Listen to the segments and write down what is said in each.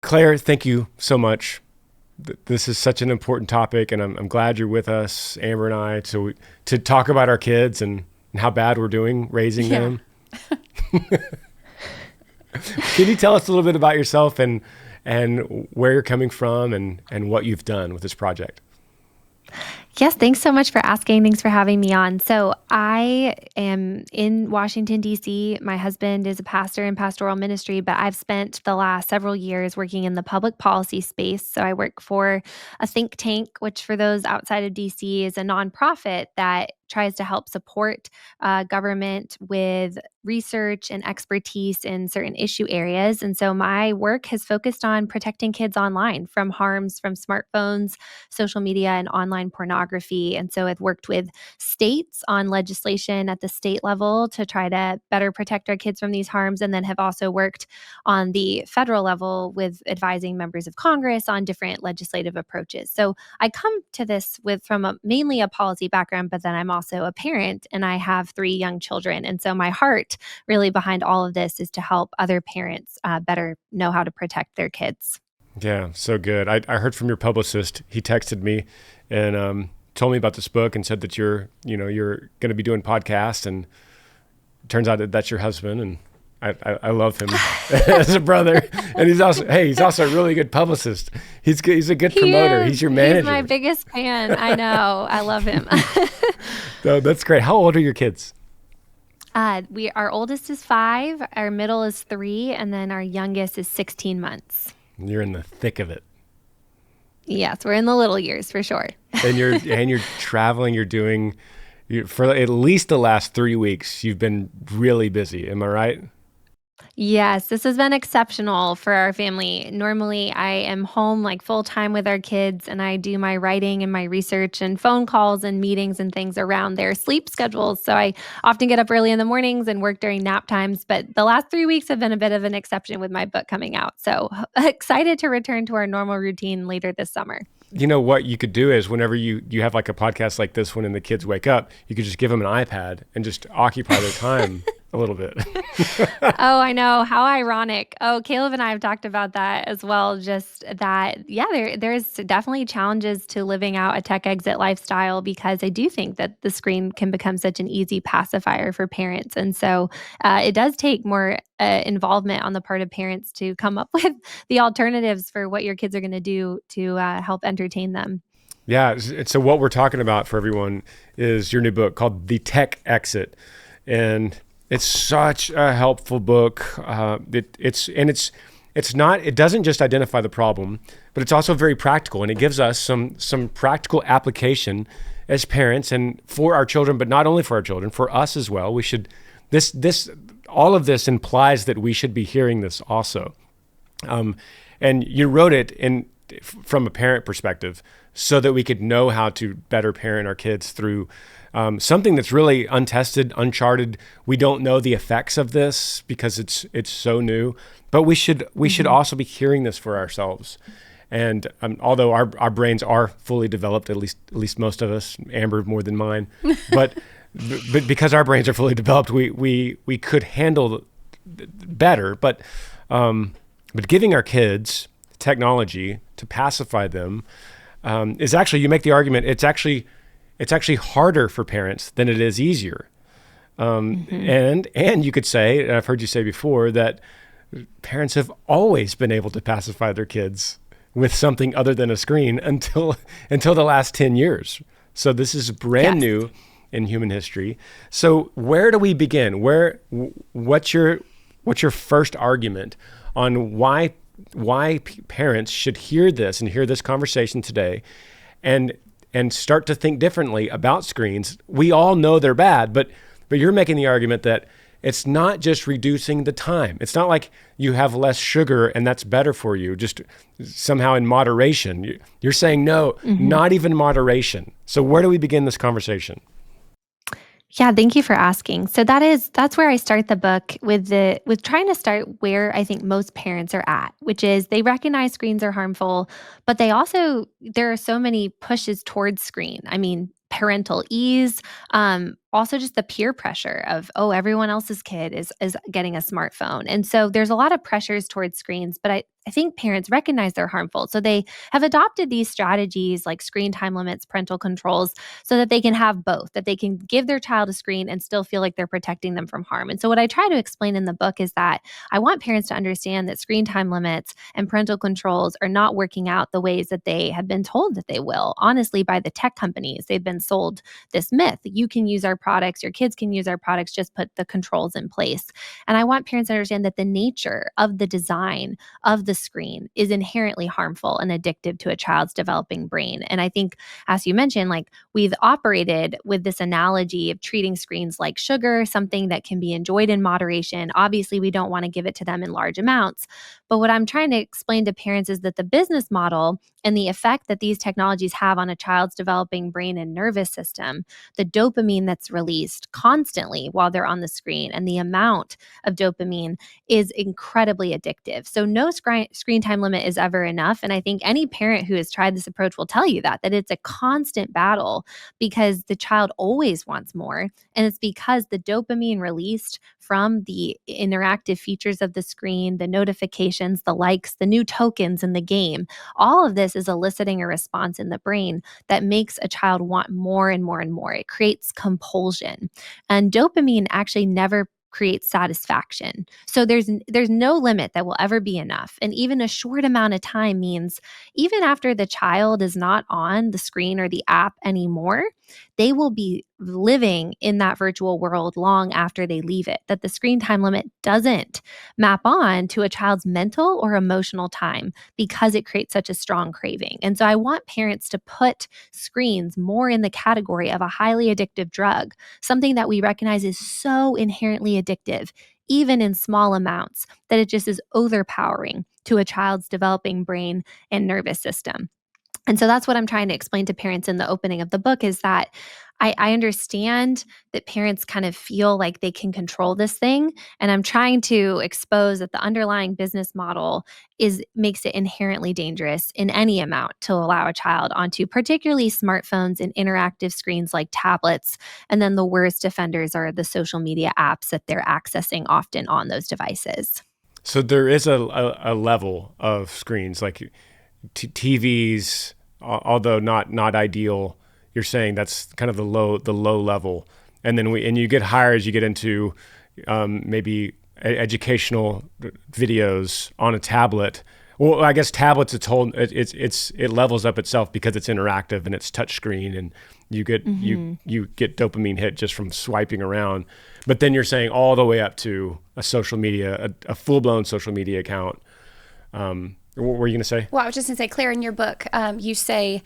Clare, thank you so much. This is such an important topic, and I'm glad you're with us, Amber and I, to talk about our kids and how bad we're doing raising them. Can you tell us a little bit about yourself and where you're coming from and what you've done with this project? Yes, thanks so much for asking. Thanks for having me on. So I am in Washington, D.C. My husband is a pastor in pastoral ministry, but I've spent the last several years working in the public policy space. So I work for a think tank, which for those outside of D.C. is a nonprofit that tries to help support government with research and expertise in certain issue areas. And so my work has focused on protecting kids online from harms from smartphones, social media, and online pornography. And so I've worked with states on legislation at the state level to try to better protect our kids from these harms, and then have also worked on the federal level with advising members of Congress on different legislative approaches. So I come to this from mainly a policy background, but then I'm also a parent and I have 3 young children. And so my heart really behind all of this is to help other parents better know how to protect their kids. Yeah, so good. I heard from your publicist. He texted me and told me about this book and said that you're going to be doing podcasts, and it turns out that that's your husband, and I love him as a brother. And he's also a really good publicist. He's a good promoter. He's your manager. He's my biggest fan. I know. I love him. So that's great. How old are your kids? Our oldest is 5, our middle is 3, and then our youngest is 16 months. You're in the thick of it. Yes, we're in the little years for sure. And you're traveling. For at least the last 3 weeks, you've been really busy. Am I right? Yes, this has been exceptional for our family. Normally, I am home like full time with our kids, and I do my writing and my research and phone calls and meetings and things around their sleep schedules. So I often get up early in the mornings and work during nap times. But the last 3 weeks have been a bit of an exception with my book coming out. So excited to return to our normal routine later this summer. You know what you could do is whenever you have like a podcast like this one and the kids wake up, you could just give them an iPad and just occupy their time a little bit. Oh, I know. How ironic. Oh, Caleb and I have talked about that as well. Just that, there's definitely challenges to living out a tech exit lifestyle, because I do think that the screen can become such an easy pacifier for parents. And so it does take more involvement on the part of parents to come up with the alternatives for what your kids are going to do to help entertain them. Yeah. So what we're talking about for everyone is your new book called The Tech Exit. And it's such a helpful book. It doesn't just identify the problem, but it's also very practical, and it gives us some practical application as parents and for our children, but not only for our children, for us as well. We should all of this implies that we should be hearing this also. And you wrote it from a parent perspective so that we could know how to better parent our kids through something that's really untested, uncharted. We don't know the effects of this because it's so new, but we should also be hearing this for ourselves. And although our brains are fully developed, at least most of us, Amber more than mine, but because our brains are fully developed, we could handle better. But giving our kids technology to pacify them is actually, you make the argument, it's actually harder for parents than it is easier. And you could say, and I've heard you say before, that parents have always been able to pacify their kids with something other than a screen until the last 10 years. So this is brand new in human history. So where do we begin? What's your first argument on why parents should hear this and hear this conversation today and start to think differently about screens? We all know they're bad, but you're making the argument that it's not just reducing the time. It's not like you have less sugar and that's better for you, just somehow in moderation. You're saying no, not even moderation. So where do we begin this conversation? Yeah, thank you for asking. So that's where I start the book with trying to start where I think most parents are at, which is they recognize screens are harmful, but there are so many pushes towards screen. I mean, parental ease, also just the peer pressure of, everyone else's kid is getting a smartphone. And so there's a lot of pressures towards screens, but I I think parents recognize they're harmful. So they have adopted these strategies like screen time limits, parental controls, so that they can have both, that they can give their child a screen and still feel like they're protecting them from harm. And so what I try to explain in the book is that I want parents to understand that screen time limits and parental controls are not working out the ways that they have been told that they will. Honestly, by the tech companies, they've been sold this myth. You can use our products, your kids can use our products, just put the controls in place. And I want parents to understand that the nature of the design of the screen is inherently harmful and addictive to a child's developing brain. And I think, as you mentioned, like we've operated with this analogy of treating screens like sugar, something that can be enjoyed in moderation. Obviously, we don't want to give it to them in large amounts. But what I'm trying to explain to parents is that the business model and the effect that these technologies have on a child's developing brain and nervous system, the dopamine that's released constantly while they're on the screen, and the amount of dopamine is incredibly addictive. So no screen time limit is ever enough. And I think any parent who has tried this approach will tell you that it's a constant battle because the child always wants more. And it's because the dopamine released from the interactive features of the screen, the notifications, the likes, the new tokens in the game, all of this is eliciting a response in the brain that makes a child want more and more and more. It creates compulsion. And dopamine actually never creates satisfaction. So there's no limit that will ever be enough. And even a short amount of time means even after the child is not on the screen or the app anymore, they will be living in that virtual world long after they leave it. That the screen time limit doesn't map on to a child's mental or emotional time because it creates such a strong craving. And so I want parents to put screens more in the category of a highly addictive drug, something that we recognize is so inherently addictive, even in small amounts, that it just is overpowering to a child's developing brain and nervous system. And so that's what I'm trying to explain to parents in the opening of the book is that I understand that parents kind of feel like they can control this thing. And I'm trying to expose that the underlying business model makes it inherently dangerous in any amount to allow a child onto particularly smartphones and interactive screens like tablets. And then the worst offenders are the social media apps that they're accessing often on those devices. So there is a level of screens like TVs, although not ideal. You're saying that's kind of the low level, and then you get higher as you get into maybe educational videos on a tablet. Well, I guess tablets it levels up itself because it's interactive and it's touchscreen, and you get you get dopamine hit just from swiping around. But then you're saying all the way up to a social media, a full blown social media account. What were you going to say? Well, I was just going to say, Clare, in your book, you say,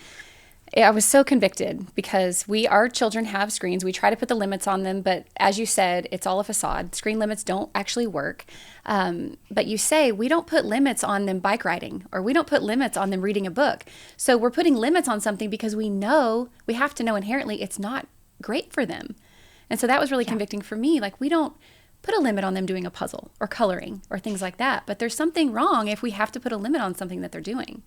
I was so convicted because our children have screens. We try to put the limits on them, but as you said, it's all a facade. Screen limits don't actually work. But you say we don't put limits on them bike riding, or we don't put limits on them reading a book. So we're putting limits on something because we have to know inherently it's not great for them. And so that was really convicting for me. Like, we don't put a limit on them doing a puzzle or coloring or things like that. But there's something wrong if we have to put a limit on something that they're doing.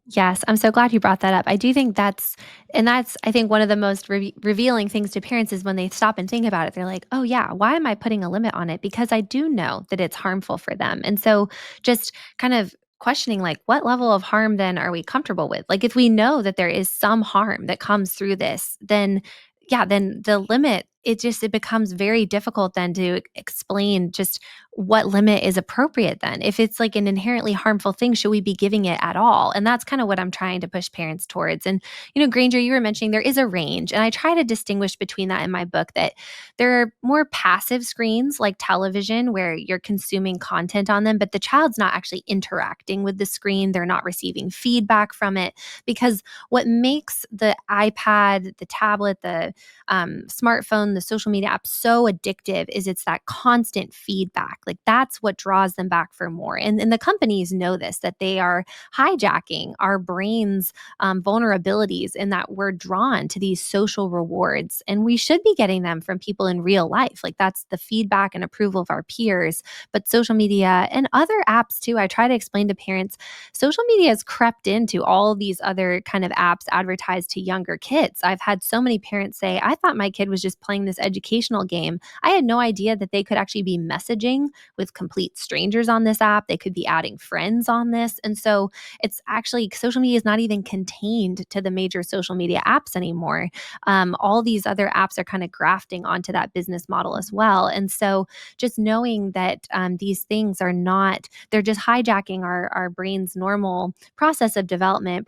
Yes, I'm so glad you brought that up. I do think that's I think one of the most revealing things to parents is when they stop and think about it. They're like, oh yeah, why am I putting a limit on it? Because I do know that it's harmful for them. And so just kind of questioning, like, what level of harm then are we comfortable with? Like, if we know that there is some harm that comes through this, then the limit, it becomes very difficult then to explain just what limit is appropriate then. If it's like an inherently harmful thing, should we be giving it at all? And that's kind of what I'm trying to push parents towards. And, Granger, you were mentioning there is a range, and I try to distinguish between that in my book, that there are more passive screens like television where you're consuming content on them, but the child's not actually interacting with the screen. They're not receiving feedback from it, because what makes the iPad, the tablet, the smartphone, the social media app so addictive is it's that constant feedback. Like, that's what draws them back for more. And the companies know this, that they are hijacking our brains' vulnerabilities, in that we're drawn to these social rewards, and we should be getting them from people in real life. Like, that's the feedback and approval of our peers. But social media and other apps too, I try to explain to parents, social media has crept into all of these other kind of apps advertised to younger kids. I've had so many parents say, I thought my kid was just playing playing this educational game. I had no idea that they could actually be messaging with complete strangers on this app. They could be adding friends on this. And so it's actually, social media is not even contained to the major social media apps anymore. All these other apps are kind of grafting onto that business model as well. And so just knowing that these things are not, they're just hijacking our brain's normal process of development,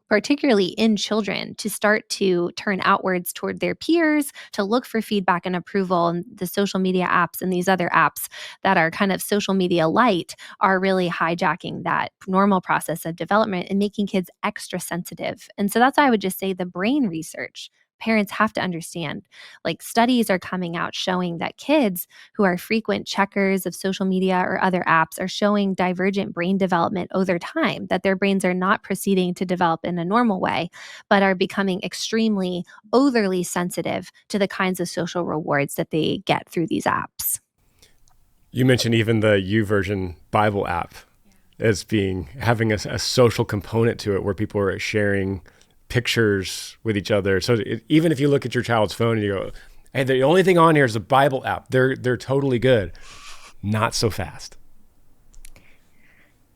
particularly in children, to start to turn outwards toward their peers, to look for feedback and approval. And the social media apps and these other apps that are kind of social media light are really hijacking that normal process of development and making kids extra sensitive. And so that's why I would just say the brain research. Parents have to understand, like, studies are coming out showing that kids who are frequent checkers of social media or other apps are showing divergent brain development over time, that their brains are not proceeding to develop in a normal way, but are becoming extremely overly sensitive to the kinds of social rewards that they get through these apps. You mentioned even the YouVersion Bible app as having a social component to it where people are sharing pictures with each other. So even if you look at your child's phone and you go, hey, the only thing on here is the Bible app, they're totally good. Not so fast.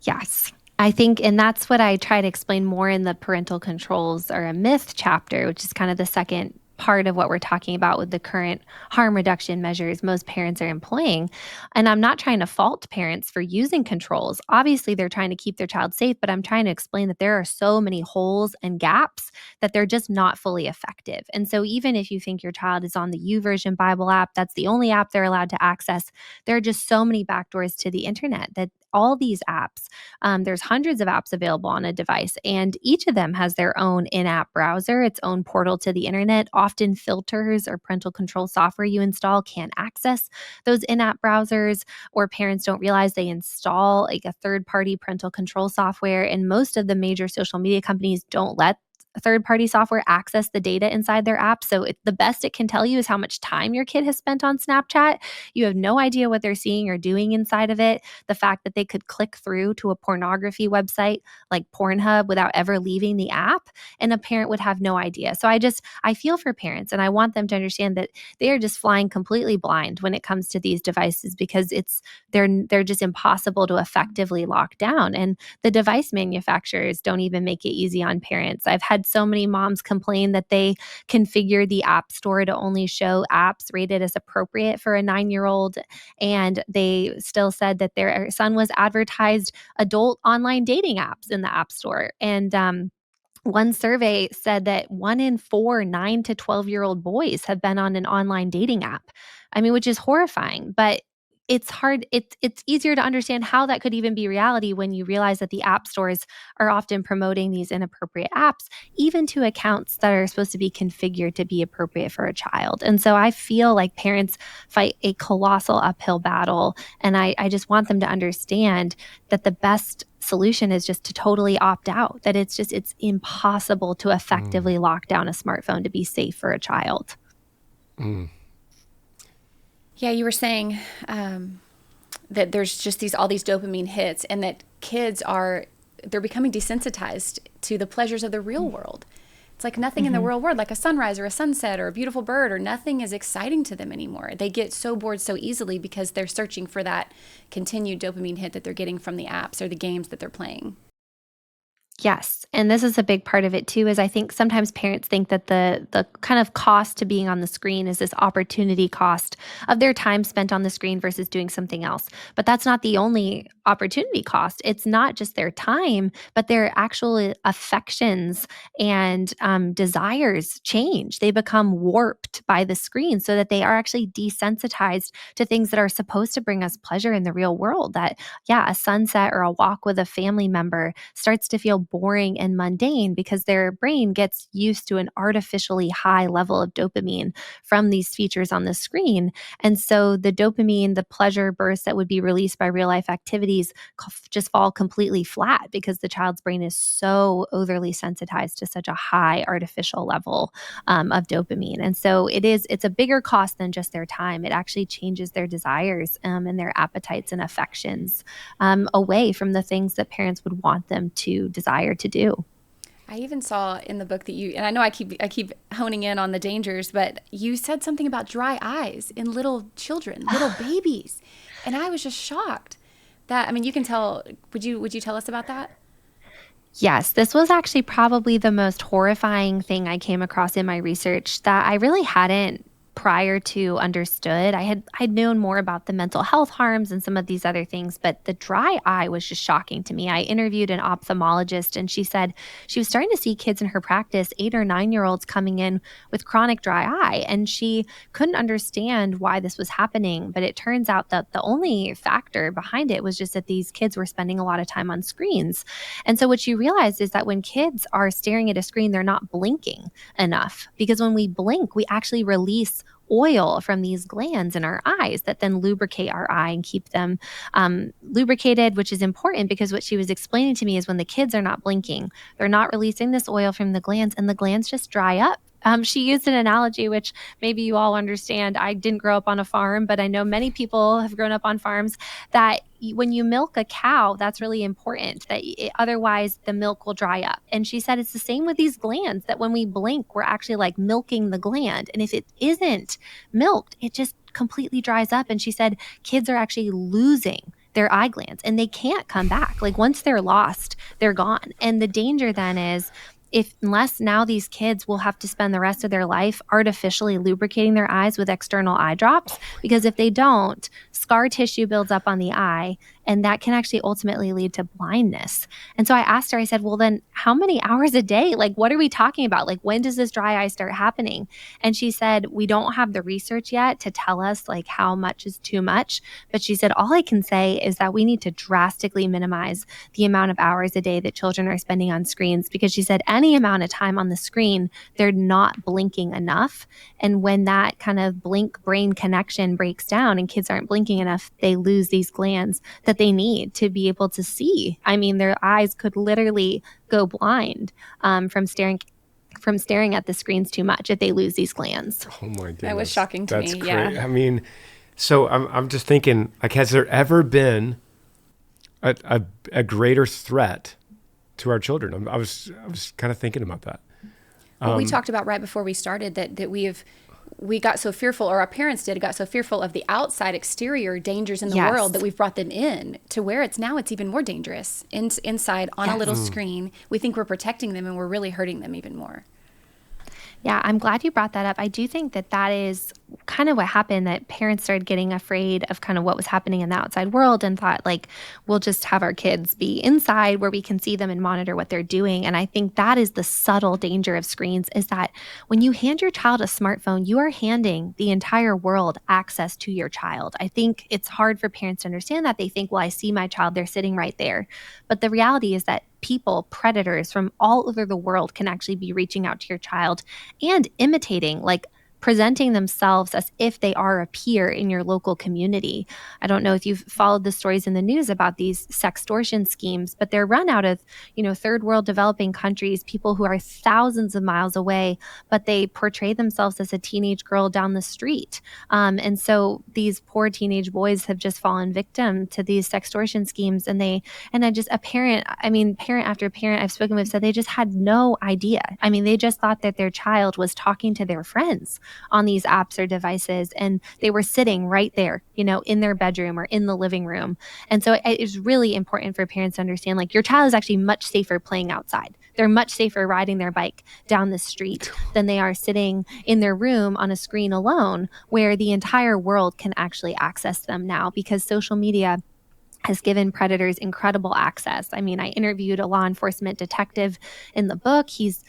Yes. I think, and that's what I try to explain more in the parental controls or a myth chapter, which is kind of the second part of what we're talking about with the current harm reduction measures most parents are employing. And I'm not trying to fault parents for using controls. Obviously, they're trying to keep their child safe, but I'm trying to explain that there are so many holes and gaps that they're just not fully effective. And so even if you think your child is on the YouVersion Bible app, that's the only app they're allowed to access, there are just so many backdoors to the internet that all these apps, there's hundreds of apps available on a device, and each of them has their own in-app browser, its own portal to the internet. Often filters or parental control software you install can't access those in-app browsers, or parents don't realize they install like a third-party parental control software, and most of the major social media companies don't let third-party software access the data inside their app. So the best it can tell you is how much time your kid has spent on Snapchat. You have no idea what they're seeing or doing inside of it. The fact that they could click through to a pornography website like Pornhub without ever leaving the app, and a parent would have no idea. So I feel for parents, and I want them to understand that they are just flying completely blind when it comes to these devices, because they're just impossible to effectively lock down. And the device manufacturers don't even make it easy on parents. I've had so many moms complain that they configure the app store to only show apps rated as appropriate for a 9-year-old. And they still said that their son was advertised adult online dating apps in the app store. And one survey said that 1 in 4 9 to 12-year-old boys have been on an online dating app. I mean, which is horrifying, but it's hard. It's easier to understand how that could even be reality when you realize that the app stores are often promoting these inappropriate apps, even to accounts that are supposed to be configured to be appropriate for a child. And so I feel like parents fight a colossal uphill battle. And I just want them to understand that the best solution is just to totally opt out, that it's impossible to effectively lock down a smartphone to be safe for a child. Mm. Yeah, you were saying that there's just all these dopamine hits, and that kids they're becoming desensitized to the pleasures of the real world. It's like nothing in the real world, like a sunrise or a sunset or a beautiful bird, or nothing is exciting to them anymore. They get so bored so easily because they're searching for that continued dopamine hit that they're getting from the apps or the games that they're playing. Yes. And this is a big part of it too, is I think sometimes parents think that the kind of cost to being on the screen is this opportunity cost of their time spent on the screen versus doing something else. But that's not the only opportunity cost. It's not just their time, but their actual affections and desires change. They become warped by the screen so that they are actually desensitized to things that are supposed to bring us pleasure in the real world. That, yeah, a sunset or a walk with a family member starts to feel boring and mundane because their brain gets used to an artificially high level of dopamine from these features on the screen. And so the dopamine, the pleasure bursts that would be released by real life activities just fall completely flat because the child's brain is so overly sensitized to such a high artificial level of dopamine. And so it's a bigger cost than just their time. It actually changes their desires and their appetites and affections away from the things that parents would want them to desire to do. I even saw in the book that and I know I keep honing in on the dangers, but you said something about dry eyes in little children, little babies. And I was just shocked that, I mean, you can tell, would you tell us about that? Yes, this was actually probably the most horrifying thing I came across in my research that I really hadn't prior to understood. I'd known more about the mental health harms and some of these other things, but the dry eye was just shocking to me. I interviewed an ophthalmologist and she said she was starting to see kids in her practice, 8 or 9-year-olds coming in with chronic dry eye, and she couldn't understand why this was happening. But it turns out that the only factor behind it was just that these kids were spending a lot of time on screens. And so what she realized is that when kids are staring at a screen, they're not blinking enough, because when we blink, we actually release oil from these glands in our eyes that then lubricate our eye and keep them lubricated, which is important because what she was explaining to me is when the kids are not blinking, they're not releasing this oil from the glands and the glands just dry up. She used an analogy, which maybe you all understand. I didn't grow up on a farm, but I know many people have grown up on farms, that when you milk a cow, that's really important, that otherwise the milk will dry up. And she said it's the same with these glands, that when we blink, we're actually like milking the gland. And if it isn't milked, it just completely dries up. And she said kids are actually losing their eye glands and they can't come back. Like once they're lost, they're gone. And the danger then is, unless now these kids will have to spend the rest of their life artificially lubricating their eyes with external eye drops, because if they don't, scar tissue builds up on the eye, and that can actually ultimately lead to blindness. And so I asked her, I said, well, then how many hours a day? Like, what are we talking about? Like, when does this dry eye start happening? And she said, we don't have the research yet to tell us like how much is too much. But she said, all I can say is that we need to drastically minimize the amount of hours a day that children are spending on screens, because she said any amount of time on the screen, they're not blinking enough. And when that kind of blink brain connection breaks down and kids aren't blinking enough, they lose these glands that they need to be able to see. I mean, their eyes could literally go blind from staring at the screens too much if they lose these glands. Oh my goodness. That was shocking to That's me. Great. Yeah. I mean, so I'm just thinking, like, has there ever been a greater threat to our children? I was kind of thinking about that. Well, we talked about right before we started that we got so fearful, or our parents got so fearful of the outside exterior dangers in the Yes. world that we've brought them in to where it's even more dangerous inside on a little screen. We think we're protecting them and we're really hurting them even more. Yeah, I'm glad you brought that up. I do think that is kind of what happened, that parents started getting afraid of kind of what was happening in the outside world and thought, like, we'll just have our kids be inside where we can see them and monitor what they're doing. And I think that is the subtle danger of screens, is that when you hand your child a smartphone, you are handing the entire world access to your child. I think it's hard for parents to understand that. They think, well, I see my child, they're sitting right there. But the reality is that predators from all over the world can actually be reaching out to your child and imitating, like presenting themselves as if they are a peer in your local community. I don't know if you've followed the stories in the news about these sextortion schemes, but they're run out of, third world developing countries, people who are thousands of miles away, but they portray themselves as a teenage girl down the street. And so these poor teenage boys have just fallen victim to these sextortion schemes. And parent after parent I've spoken with said they just had no idea. I mean, they just thought that their child was talking to their friends on these apps or devices, and they were sitting right there, in their bedroom or in the living room. And so it is really important for parents to understand, like, your child is actually much safer playing outside. They're much safer riding their bike down the street than they are sitting in their room on a screen alone, where the entire world can actually access them now, because social media has given predators incredible access. I mean, I interviewed a law enforcement detective in the book. He's,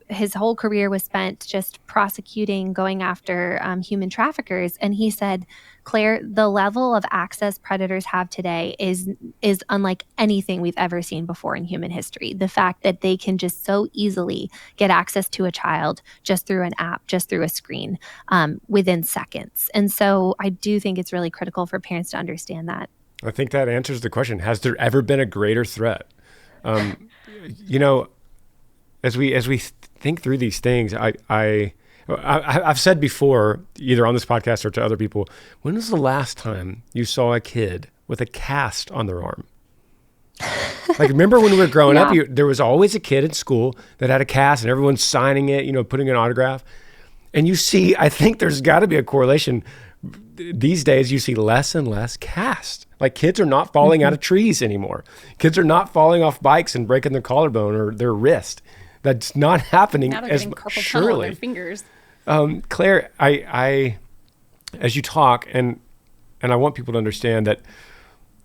his whole career was spent just prosecuting, going after human traffickers. And he said, Claire, the level of access predators have today is unlike anything we've ever seen before in human history. The fact that they can just so easily get access to a child just through an app, just through a screen, within seconds. And so I do think it's really critical for parents to understand that. I think that answers the question. Has there ever been a greater threat? As we think through these things, I've said before, either on this podcast or to other people, when was the last time you saw a kid with a cast on their arm? Like, remember when we were growing up, Yeah. there was always a kid in school that had a cast and everyone's signing it, putting an autograph. And you see, I think there's got to be a correlation. These days, you see less and less cast. Like, kids are not falling out of trees anymore. Kids are not falling off bikes and breaking their collarbone or their wrist. That's not happening Now they're as getting carpal tunnel in their surely. fingers. Claire, I as you talk, and I want people to understand that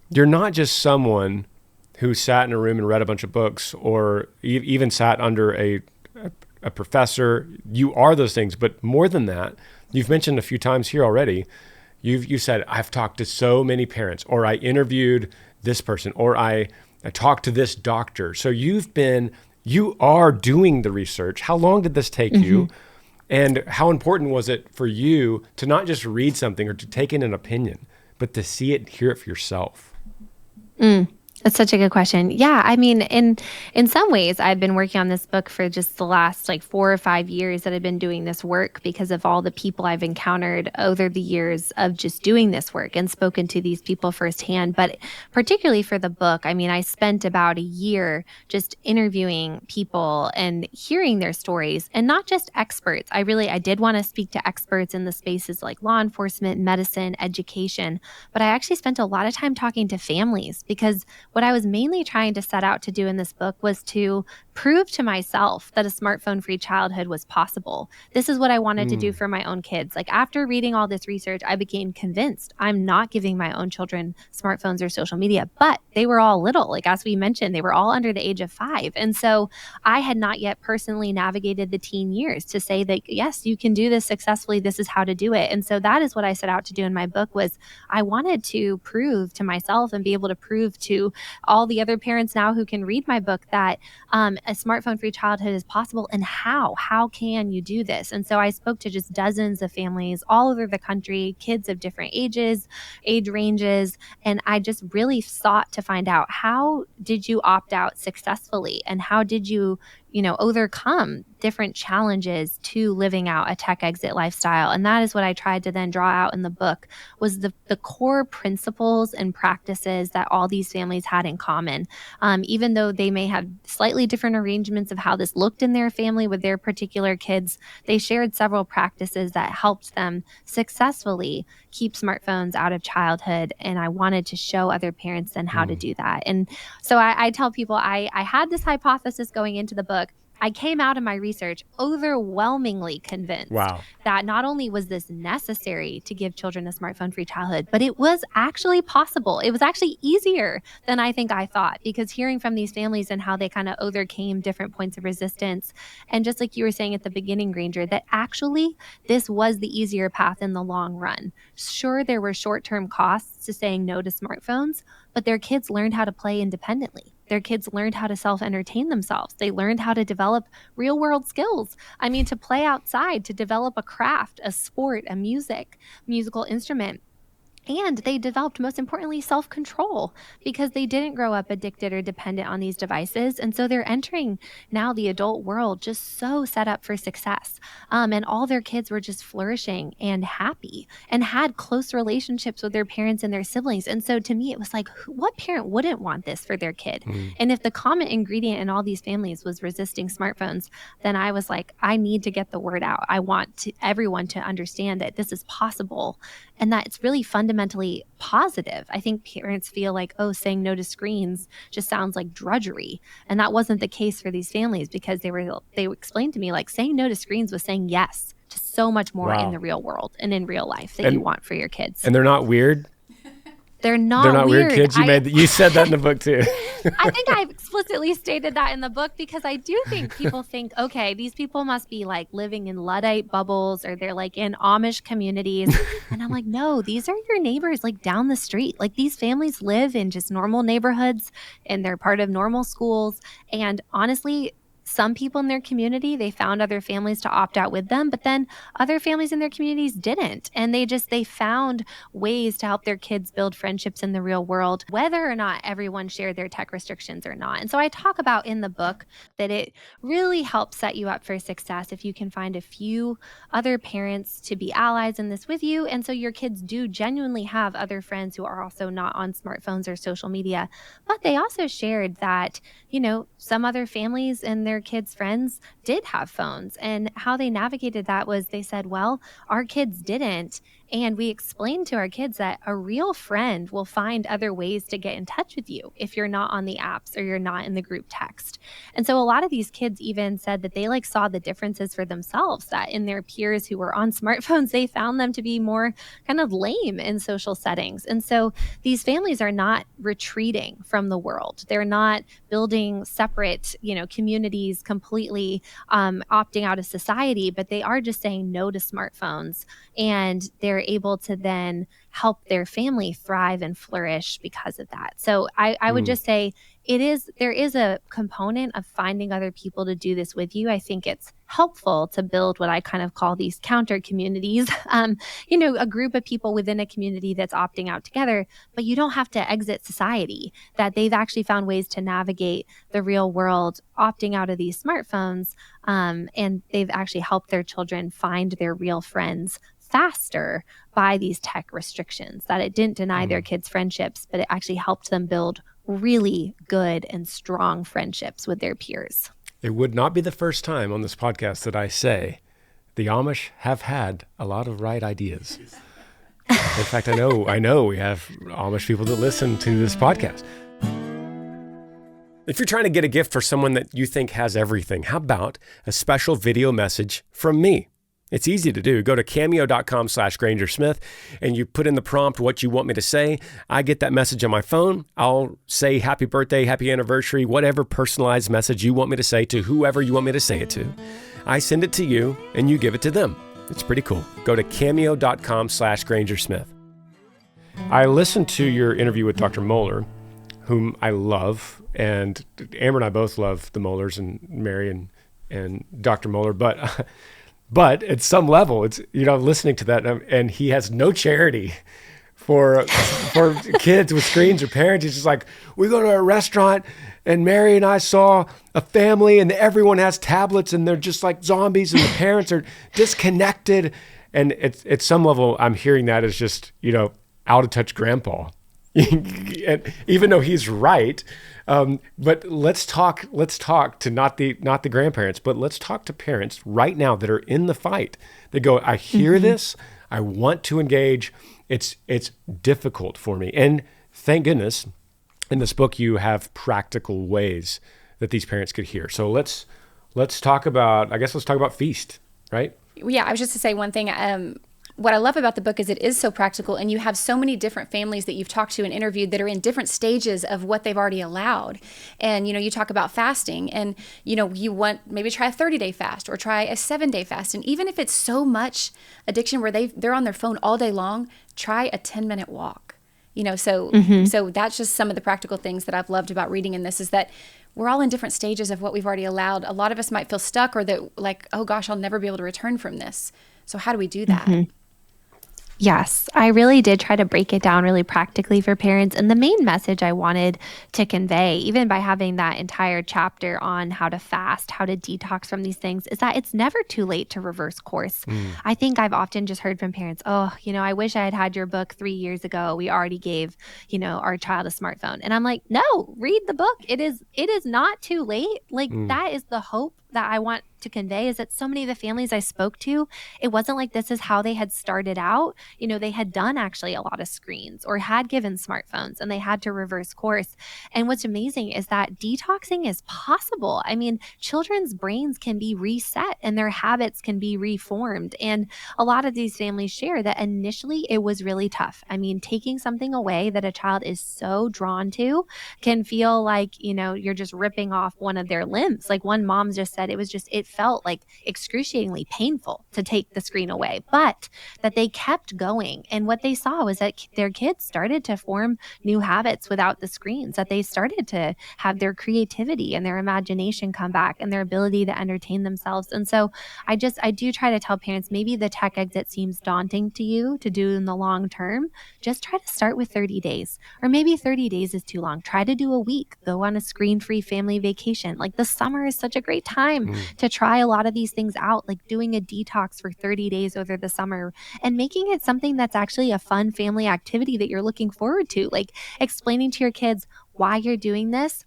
you're not just someone who sat in a room and read a bunch of books, or even sat under a professor. You are those things, but more than that, you've mentioned a few times here already. You said, I've talked to so many parents, or I interviewed this person, or I talked to this doctor. So you are doing the research. How long did this take you? And how important was it for you to not just read something or to take in an opinion, but to see it and hear it for yourself? That's such a good question. Yeah, I mean, in some ways, I've been working on this book for just the last 4 or 5 years that I've been doing this work because of all the people I've encountered over the years of just doing this work and spoken to these people firsthand. But particularly for the book, I mean, I spent about a year just interviewing people and hearing their stories, and not just experts. I did want to speak to experts in the spaces like law enforcement, medicine, education, but I actually spent a lot of time talking to families, because what I was mainly trying to set out to do in this book was to prove to myself that a smartphone-free childhood was possible. This is what I wanted to do for my own kids. After reading all this research, I became convinced I'm not giving my own children smartphones or social media, but they were all little. As we mentioned, they were all under the age of 5. And so I had not yet personally navigated the teen years to say that, yes, you can do this successfully. This is how to do it. And so that is what I set out to do in my book. Was I wanted to prove to myself and be able to prove to all the other parents now who can read my book that a smartphone-free childhood is possible, and how can you do this? And so I spoke to just dozens of families all over the country, kids of different ages, age ranges, and I just really sought to find out, how did you opt out successfully, and how did you overcome different challenges to living out a tech exit lifestyle. And that is what I tried to then draw out in the book, was the core principles and practices that all these families had in common. Even though they may have slightly different arrangements of how this looked in their family with their particular kids, they shared several practices that helped them successfully keep smartphones out of childhood. And I wanted to show other parents then how to do that. And so I tell people, I had this hypothesis going into the book. I came out of my research overwhelmingly convinced that not only was this necessary to give children a smartphone-free childhood, but it was actually possible. It was actually easier than I think I thought, because hearing from these families and how they kind of overcame different points of resistance, and just like you were saying at the beginning, Granger, that actually this was the easier path in the long run. Sure, there were short-term costs to saying no to smartphones, but their kids learned how to play independently. Their kids learned how to self-entertain themselves. They learned how to develop real-world skills. I mean, to play outside, to develop a craft, a sport, a musical instrument. And they developed, most importantly, self-control, because they didn't grow up addicted or dependent on these devices. And so they're entering now the adult world just so set up for success. And all their kids were just flourishing and happy and had close relationships with their parents and their siblings. And so to me, it was like, what parent wouldn't want this for their kid? And if the common ingredient in all these families was resisting smartphones, then I was like, I need to get the word out. I want everyone to understand that this is possible, and that it's really fundamentally positive. I think parents feel like, saying no to screens just sounds like drudgery. And that wasn't the case for these families, because they explained to me, saying no to screens was saying yes to so much more in the real world and in real life that you want for your kids. And they're not weird? They're not weird kids. You said that in the book too. I think I explicitly stated that in the book, because I do think people think, okay, these people must be living in Luddite bubbles, or they're in Amish communities. And I'm like, no, these are your neighbors down the street. These families live in just normal neighborhoods, and they're part of normal schools. And honestly, some people in their community, they found other families to opt out with them, but then other families in their communities didn't. And they found ways to help their kids build friendships in the real world, whether or not everyone shared their tech restrictions or not. And so I talk about in the book that it really helps set you up for success if you can find a few other parents to be allies in this with you. And so your kids do genuinely have other friends who are also not on smartphones or social media. But they also shared that, some other families and their kids' friends did have phones. And how they navigated that was they said, well, our kids didn't. And we explained to our kids that a real friend will find other ways to get in touch with you if you're not on the apps or you're not in the group text. And so a lot of these kids even said that they saw the differences for themselves, that in their peers who were on smartphones, they found them to be more kind of lame in social settings. And so these families are not retreating from the world. They're not building separate, communities completely opting out of society, but they are just saying no to smartphones. And they're able to then help their family thrive and flourish because of that. So I would just say there is a component of finding other people to do this with you. I think it's helpful to build what I kind of call these counter communities, a group of people within a community that's opting out together, but you don't have to exit society, that they've actually found ways to navigate the real world, opting out of these smartphones, and they've actually helped their children find their real friends faster by these tech restrictions, that it didn't deny their kids friendships, but it actually helped them build really good and strong friendships with their peers. It would not be the first time on this podcast that I say the Amish have had a lot of right ideas. In fact, I know we have Amish people that listen to this podcast. If you're trying to get a gift for someone that you think has everything, how about a special video message from me? It's easy to do. Go to cameo.com/Granger Smith and you put in the prompt what you want me to say. I get that message on my phone. I'll say happy birthday, happy anniversary, whatever personalized message you want me to say to whoever you want me to say it to. I send it to you and you give it to them. It's pretty cool. Go to cameo.com/Granger Smith. I listened to your interview with Dr. Moeller, whom I love, and Amber and I both love the Moellers and Mary and Dr. Moeller, But at some level, it's, listening to that, and he has no charity for kids with screens or parents. He's just like, we go to a restaurant and Mary and I saw a family and everyone has tablets and they're just like zombies and the parents are disconnected. And at some level, I'm hearing that as just, out of touch grandpa. And even though he's right, but let's talk to not the grandparents, but let's talk to parents right now that are in the fight. They go, I hear this, I want to engage. It's difficult for me. And thank goodness in this book, you have practical ways that these parents could hear. So let's talk about feast, right? Yeah. I was just to say one thing, what I love about the book is it is so practical, and you have so many different families that you've talked to and interviewed that are in different stages of what they've already allowed. And, you talk about fasting and, you want maybe try a 30-day fast or try a 7-day fast. And even if it's so much addiction where they're on their phone all day long, try a 10-minute walk. So that's just some of the practical things that I've loved about reading in this, is that we're all in different stages of what we've already allowed. A lot of us might feel stuck or that like, oh gosh, I'll never be able to return from this. So how do we do that? Yes, I really did try to break it down really practically for parents. And the main message I wanted to convey, even by having that entire chapter on how to fast, how to detox from these things, is that it's never too late to reverse course. I think I've often just heard from parents, I wish I had your book 3 years ago. We already gave, our child a smartphone. And I'm like, no, read the book. It is not too late. That is the hope that I want to convey, is that so many of the families I spoke to, it wasn't like this is how they had started out. They had done actually a lot of screens or had given smartphones and they had to reverse course. And what's amazing is that detoxing is possible. I mean, children's brains can be reset and their habits can be reformed. And a lot of these families share that initially it was really tough. I mean, taking something away that a child is so drawn to can feel like, you're just ripping off one of their limbs. Like one mom just said, said it felt like excruciatingly painful to take the screen away, but that they kept going. And what they saw was that their kids started to form new habits without the screens, that they started to have their creativity and their imagination come back and their ability to entertain themselves. And so I do try to tell parents, maybe the tech exit seems daunting to you to do in the long term. Just try to start with 30 days, or maybe 30 days is too long. Try to do a week, go on a screen-free family vacation. Like the summer is such a great time to try a lot of these things out, like doing a detox for 30 days over the summer and making it something that's actually a fun family activity that you're looking forward to, like explaining to your kids why you're doing this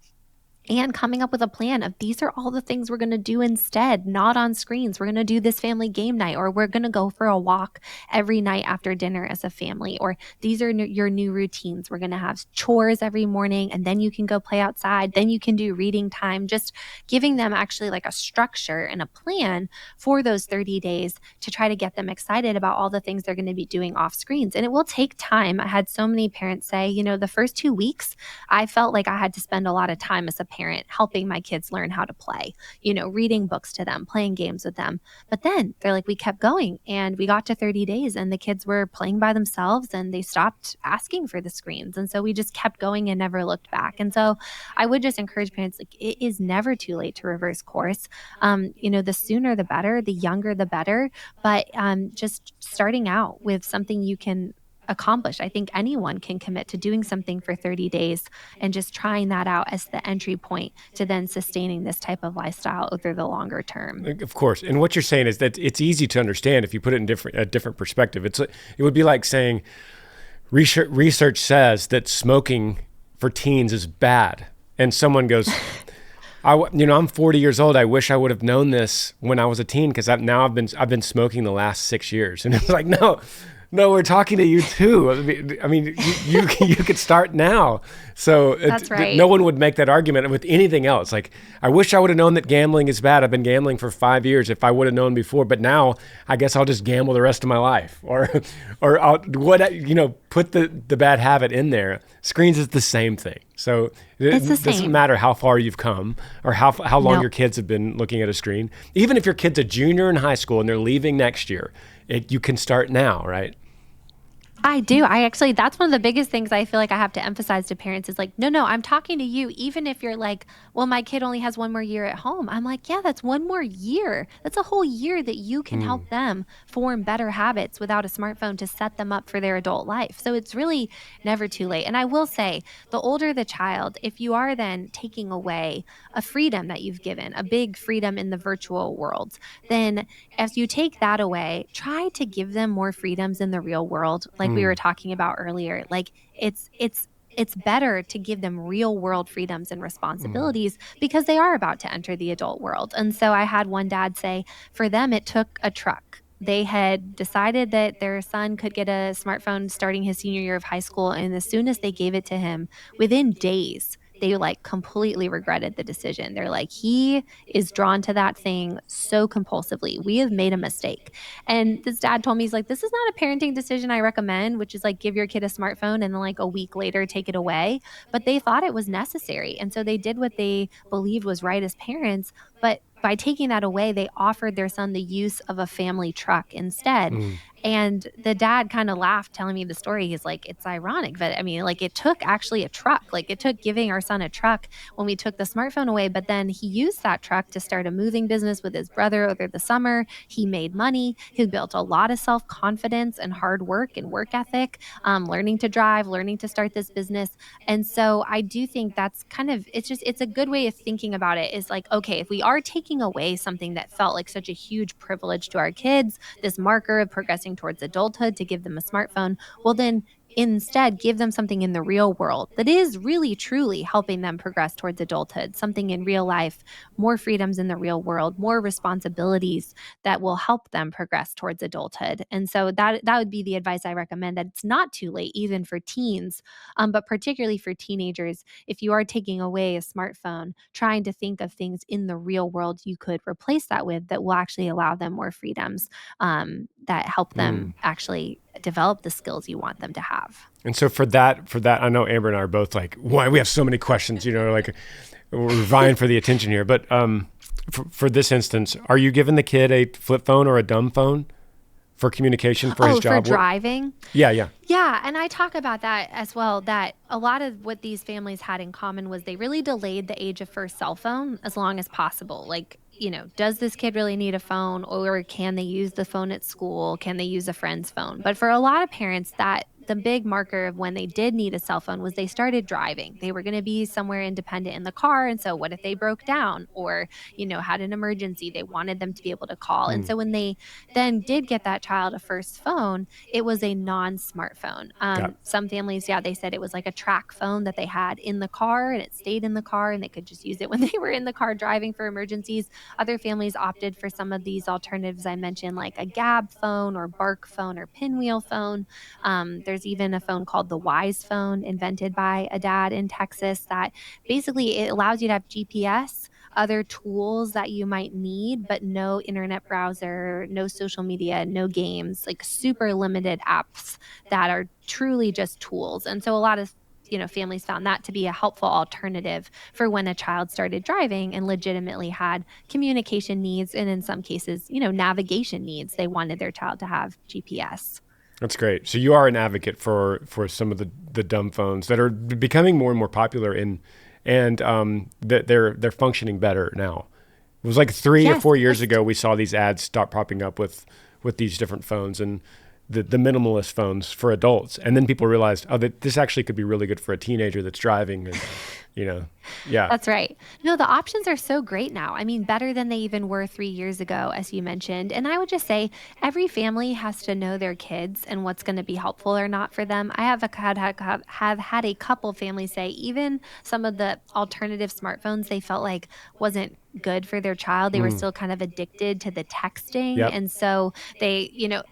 and coming up with a plan of these are all the things we're going to do instead, not on screens. We're going to do this family game night, or we're going to go for a walk every night after dinner as a family, or these are your new routines. We're going to have chores every morning, and then you can go play outside. Then you can do reading time, just giving them actually like a structure and a plan for those 30 days to try to get them excited about all the things they're going to be doing off screens. And it will take time. I had so many parents say, the first 2 weeks, I felt like I had to spend a lot of time as a parent helping my kids learn how to play, reading books to them, playing games with them. But then they're like, we kept going and we got to 30 days and the kids were playing by themselves and they stopped asking for the screens. And so we just kept going and never looked back. And so I would just encourage parents, like, it is never too late to reverse course. The sooner the better, the younger the better. But just starting out with something you can accomplish. I think anyone can commit to doing something for 30 days and just trying that out as the entry point to then sustaining this type of lifestyle over the longer term. Of course. And what you're saying is that it's easy to understand if you put it in a different perspective. It would be like saying research says that smoking for teens is bad. And someone goes, I'm 40 years old. I wish I would have known this when I was a teen, because I've been smoking the last 6 years. And it's like, no, we're talking to you too. I mean, you could start now. So that's right. No one would make that argument with anything else. Like, I wish I would have known that gambling is bad. I've been gambling for 5 years. If I would have known before, but now I guess I'll just gamble the rest of my life, or I'll put the bad habit in there. Screens is the same thing. So it doesn't matter how far you've come or how long your kids have been looking at a screen. Even if your kid's a junior in high school and they're leaving next year, you can start now, right? I do. That's one of the biggest things I feel like I have to emphasize to parents is like, no, I'm talking to you. Even if you're like, well, my kid only has one more year at home. I'm like, yeah, that's one more year. That's a whole year that you can help them form better habits without a smartphone to set them up for their adult life. So it's really never too late. And I will say, the older the child, if you are then taking away a freedom that you've given, a big freedom in the virtual world, then as you take that away, try to give them more freedoms in the real world. Like we were talking about earlier, like it's better to give them real world freedoms and responsibilities because they are about to enter the adult world. And so I had one dad say, for them, it took a truck. They had decided that their son could get a smartphone starting his senior year of high school. And as soon as they gave it to him, within days, they like completely regretted the decision. They're like, he is drawn to that thing so compulsively. We have made a mistake. And this dad told me, he's like, this is not a parenting decision I recommend, which is like give your kid a smartphone and then like a week later take it away. But they thought it was necessary. And so they did what they believed was right as parents. But by taking that away, they offered their son the use of a family truck instead. And the dad kind of laughed telling me the story. He's like, it's ironic, but I mean, like it took actually a truck. Like it took giving our son a truck when we took the smartphone away, but then he used that truck to start a moving business with his brother over the summer. He made money. He built a lot of self-confidence and hard work and work ethic, learning to drive, learning to start this business. And so I do think that's kind of, it's a good way of thinking about it is like, okay, if we are taking away something that felt like such a huge privilege to our kids, this marker of progressing towards adulthood to give them a smartphone, well then instead give them something in the real world that is really truly helping them progress towards adulthood, something in real life, more freedoms in the real world, more responsibilities that will help them progress towards adulthood. And so that would be the advice I recommend, that it's not too late even for teens, but particularly for teenagers. If you are taking away a smartphone, trying to think of things in the real world you could replace that with that will actually allow them more freedoms, that help them actually develop the skills you want them to have. And so for that, I know Amber and I are both like, why we have so many questions, like we're vying for the attention here. But for this instance, are you giving the kid a flip phone or a dumb phone for communication for his job? For driving? Yeah. Yeah, and I talk about that as well, that a lot of what these families had in common was they really delayed the age of first cell phone as long as possible. Like, does this kid really need a phone, or can they use the phone at school? Can they use a friend's phone? But for a lot of parents, that the big marker of when they did need a cell phone was they started driving. They were going to be somewhere independent in the car. And so what if they broke down or, had an emergency? They wanted them to be able to call. And so when they then did get that child a first phone, it was a non-smartphone. Some families, they said it was like a track phone that they had in the car, and it stayed in the car and they could just use it when they were in the car driving for emergencies. Other families opted for some of these alternatives I mentioned, like a Gab phone or Bark phone or Pinwheel phone. There's even a phone called the Wise phone, invented by a dad in Texas, that basically it allows you to have GPS, other tools that you might need, but no internet browser, no social media, no games, like super limited apps that are truly just tools. And so a lot of families found that to be a helpful alternative for when a child started driving and legitimately had communication needs, and in some cases, navigation needs. They wanted their child to have GPS. That's great. So you are an advocate for some of the dumb phones that are becoming more and more popular, and that they're functioning better now. It was like 3 or 4 years ago we saw these ads start popping up with these different phones and the minimalist phones for adults, and then people realized, that this actually could be really good for a teenager that's driving, and yeah. That's right. No, the options are so great now. I mean, better than they even were 3 years ago, as you mentioned. And I would just say every family has to know their kids and what's going to be helpful or not for them. I have had a couple families say even some of the alternative smartphones they felt like wasn't good for their child. They were still kind of addicted to the texting. Yep. And so they,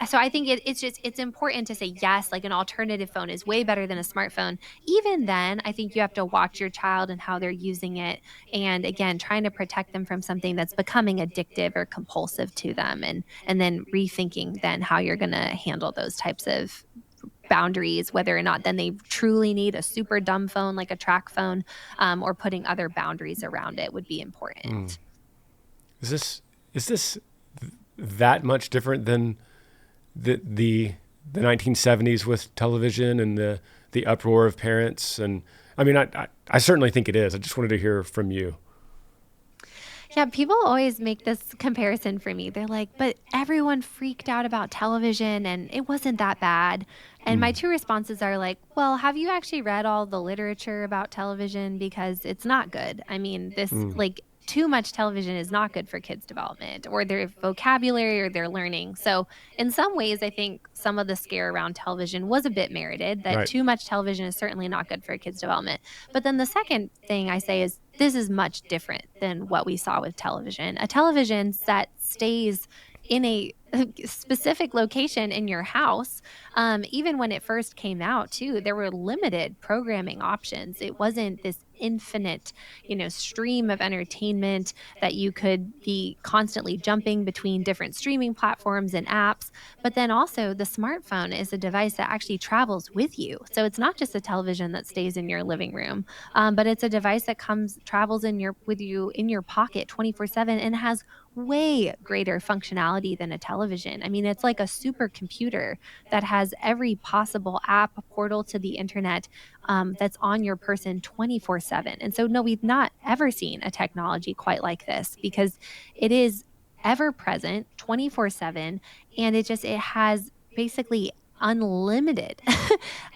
so I think it's important to say, yes, like an alternative phone is way better than a smartphone. Even then, I think you have to watch your child and how they're using it. And again, trying to protect them from something that's becoming addictive or compulsive to them. And then rethinking then how you're going to handle those types of boundaries, whether or not then they truly need a super dumb phone like a track phone, or putting other boundaries around it would be important. Is this that much different than the 1970s with television and the uproar of parents? And I mean, I certainly think it is. I just wanted to hear from you. Yeah, people always make this comparison for me. They're like, but everyone freaked out about television and it wasn't that bad. And my two responses are like, well, have you actually read all the literature about television? Because it's not good. I mean, too much television is not good for kids' development or their vocabulary or their learning. So in some ways, I think some of the scare around television was a bit merited, that Right. too much television is certainly not good for kids' development. But then the second thing I say is this is much different than what we saw with television. A television set stays in a specific location in your house. Even when it first came out too, there were limited programming options. It wasn't this infinite, stream of entertainment that you could be constantly jumping between different streaming platforms and apps. But then also the smartphone is a device that actually travels with you. So it's not just a television that stays in your living room, but it's a device that travels with you in your pocket 24/7 and has way greater functionality than a television. I mean, it's like a supercomputer that has every possible app, portal to the internet, that's on your person 24/7. And so, no, we've not ever seen a technology quite like this because it is ever present 24/7. And it has basically unlimited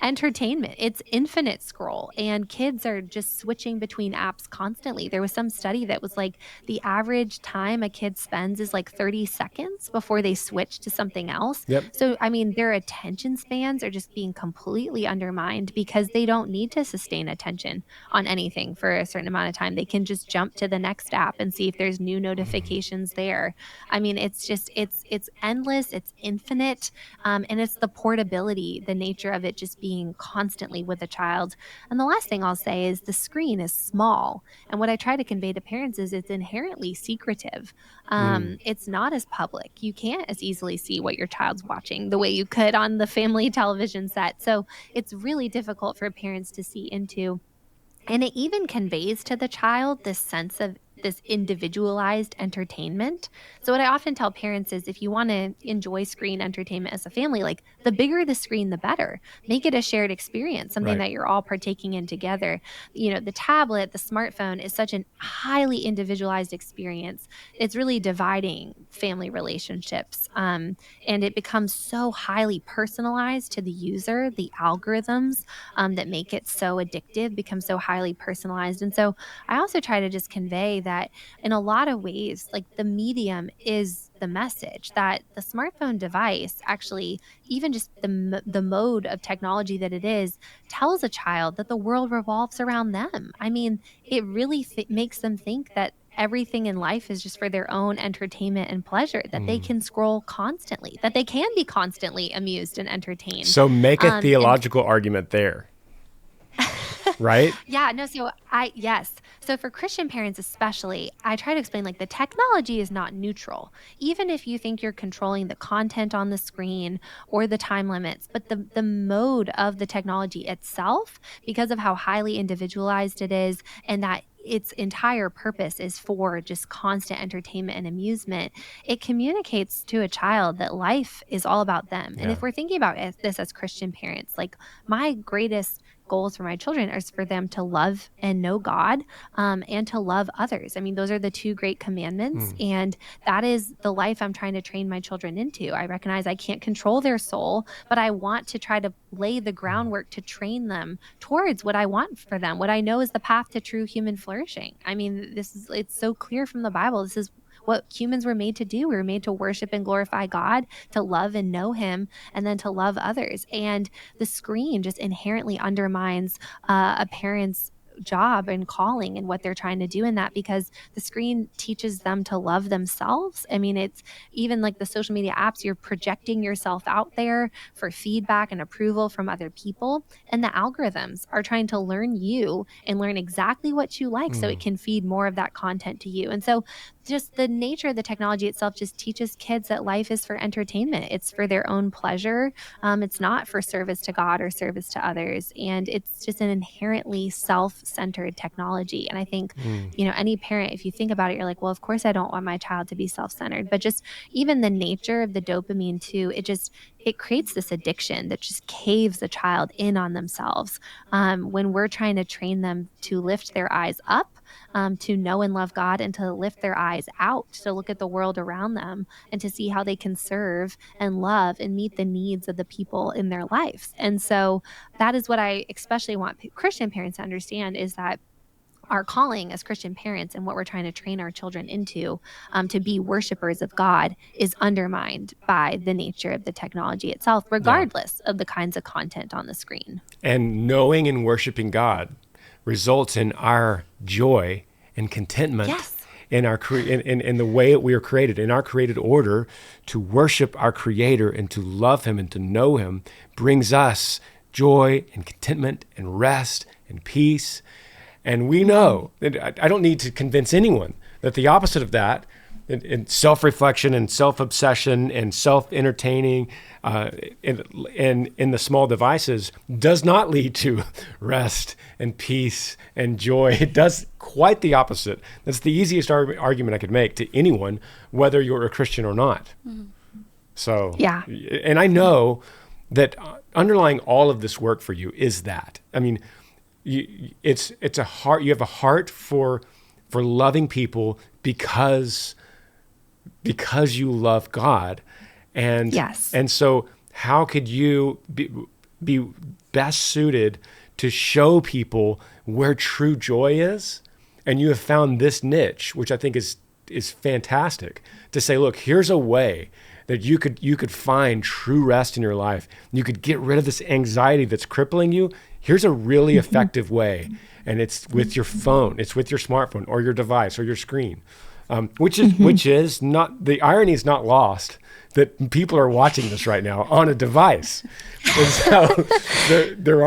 entertainment. It's infinite scroll, and kids are just switching between apps constantly. There was some study that was like the average time a kid spends is like 30 seconds before they switch to something else. Yep. So, I mean, their attention spans are just being completely undermined because they don't need to sustain attention on anything for a certain amount of time. They can just jump to the next app and see if there's new notifications there. I mean, it's endless, it's infinite, and it's the portability, the nature of it just being constantly with a child. And the last thing I'll say is the screen is small. And what I try to convey to parents is it's inherently secretive. It's not as public. You can't as easily see what your child's watching the way you could on the family television set. So it's really difficult for parents to see into. And it even conveys to the child this sense of this individualized entertainment. So what I often tell parents is if you want to enjoy screen entertainment as a family, like the bigger the screen, the better. Make it a shared experience, something Right. that you're all partaking in together. The tablet, the smartphone is such an highly individualized experience. It's really dividing family relationships. And it becomes so highly personalized to the user. The algorithms that make it so addictive become so highly personalized. And so I also try to just convey that in a lot of ways, like the medium is the message, that the smartphone device actually, even just the mode of technology that it is, tells a child that the world revolves around them. I mean, it really makes them think that everything in life is just for their own entertainment and pleasure, that they can scroll constantly, that they can be constantly amused and entertained. So make a And theological argument there, right? yeah, no, yes. So for Christian parents especially, I try to explain like the technology is not neutral. Even if you think you're controlling the content on the screen or the time limits, but the mode of the technology itself, because of how highly individualized it is and that its entire purpose is for just constant entertainment and amusement, it communicates to a child that life is all about them. And Yeah. if we're thinking about this as Christian parents, like my greatest goals for my children is for them to love and know God, and to love others. I mean, those are the two great commandments. And that is the life I'm trying to train my children into. I recognize I can't control their soul, but I want to try to lay the groundwork to train them towards what I want for them, what I know is the path to true human flourishing. I mean, it's so clear from the Bible. This is what humans were made to do. We were made to worship and glorify God, to love and know him, and then to love others. And the screen just inherently undermines a parent's job and calling and what they're trying to do in that, because the screen teaches them to love themselves. I mean, it's even like the social media apps, you're projecting yourself out there for feedback and approval from other people. And the algorithms are trying to learn you and learn exactly what you like so it can feed more of that content to you. And so just the nature of the technology itself just teaches kids that life is for entertainment. It's for their own pleasure. It's not for service to God or service to others. And it's just an inherently self-centered technology. And I think, any parent, if you think about it, you're like, well, of course I don't want my child to be self-centered, but just even the nature of the dopamine too, it creates this addiction that just caves the child in on themselves. When we're trying to train them to lift their eyes up, to know and love God, and to lift their eyes out, to look at the world around them and to see how they can serve and love and meet the needs of the people in their lives. And so that is what I especially want Christian parents to understand, is that our calling as Christian parents and what we're trying to train our children into, to be worshipers of God, is undermined by the nature of the technology itself, regardless of the kinds of content on the screen. And knowing and worshiping God results in our joy and contentment. Yes. In the way we are created, in our created order. To worship our Creator and to love him and to know him brings us joy and contentment and rest and peace. And we know that I don't need to convince anyone that the opposite of that, in self-reflection and self-obsession and self-entertaining in the small devices, does not lead to rest and peace and joy. It does quite the opposite. That's the easiest argument I could make to anyone, whether you're a Christian or not. So, yeah. And I know that underlying all of this work for you is that. I mean, it's a heart. You have a heart for loving people because you love God, and yes. And so how could you be best suited to show people where true joy is? And you have found this niche, which I think is fantastic, to say, look, here's a way that you could find true rest in your life. You could get rid of this anxiety that's crippling you. Here's a really effective way, and it's with your phone. It's with your smartphone or your device or your screen, which is not, the irony is not lost that people are watching this right now on a device. And so there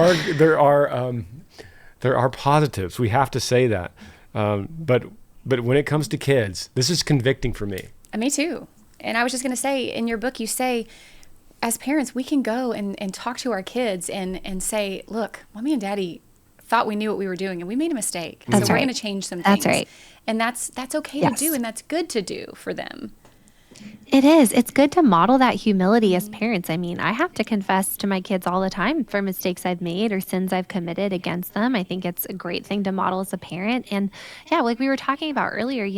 are positives. We have to say that, but when it comes to kids, this is convicting for me. Me too. And I was just going to say, in your book, you say, as parents, we can go and talk to our kids and say, look, mommy and daddy thought we knew what we were doing and we made a mistake. That's so we're right. going to change some That's things. right. And that's okay to do, and that's good to do for them. It is. It's good to model that humility as parents. I mean, I have to confess to my kids all the time for mistakes I've made or sins I've committed against them. I think it's a great thing to model as a parent. And yeah, like we were talking about earlier,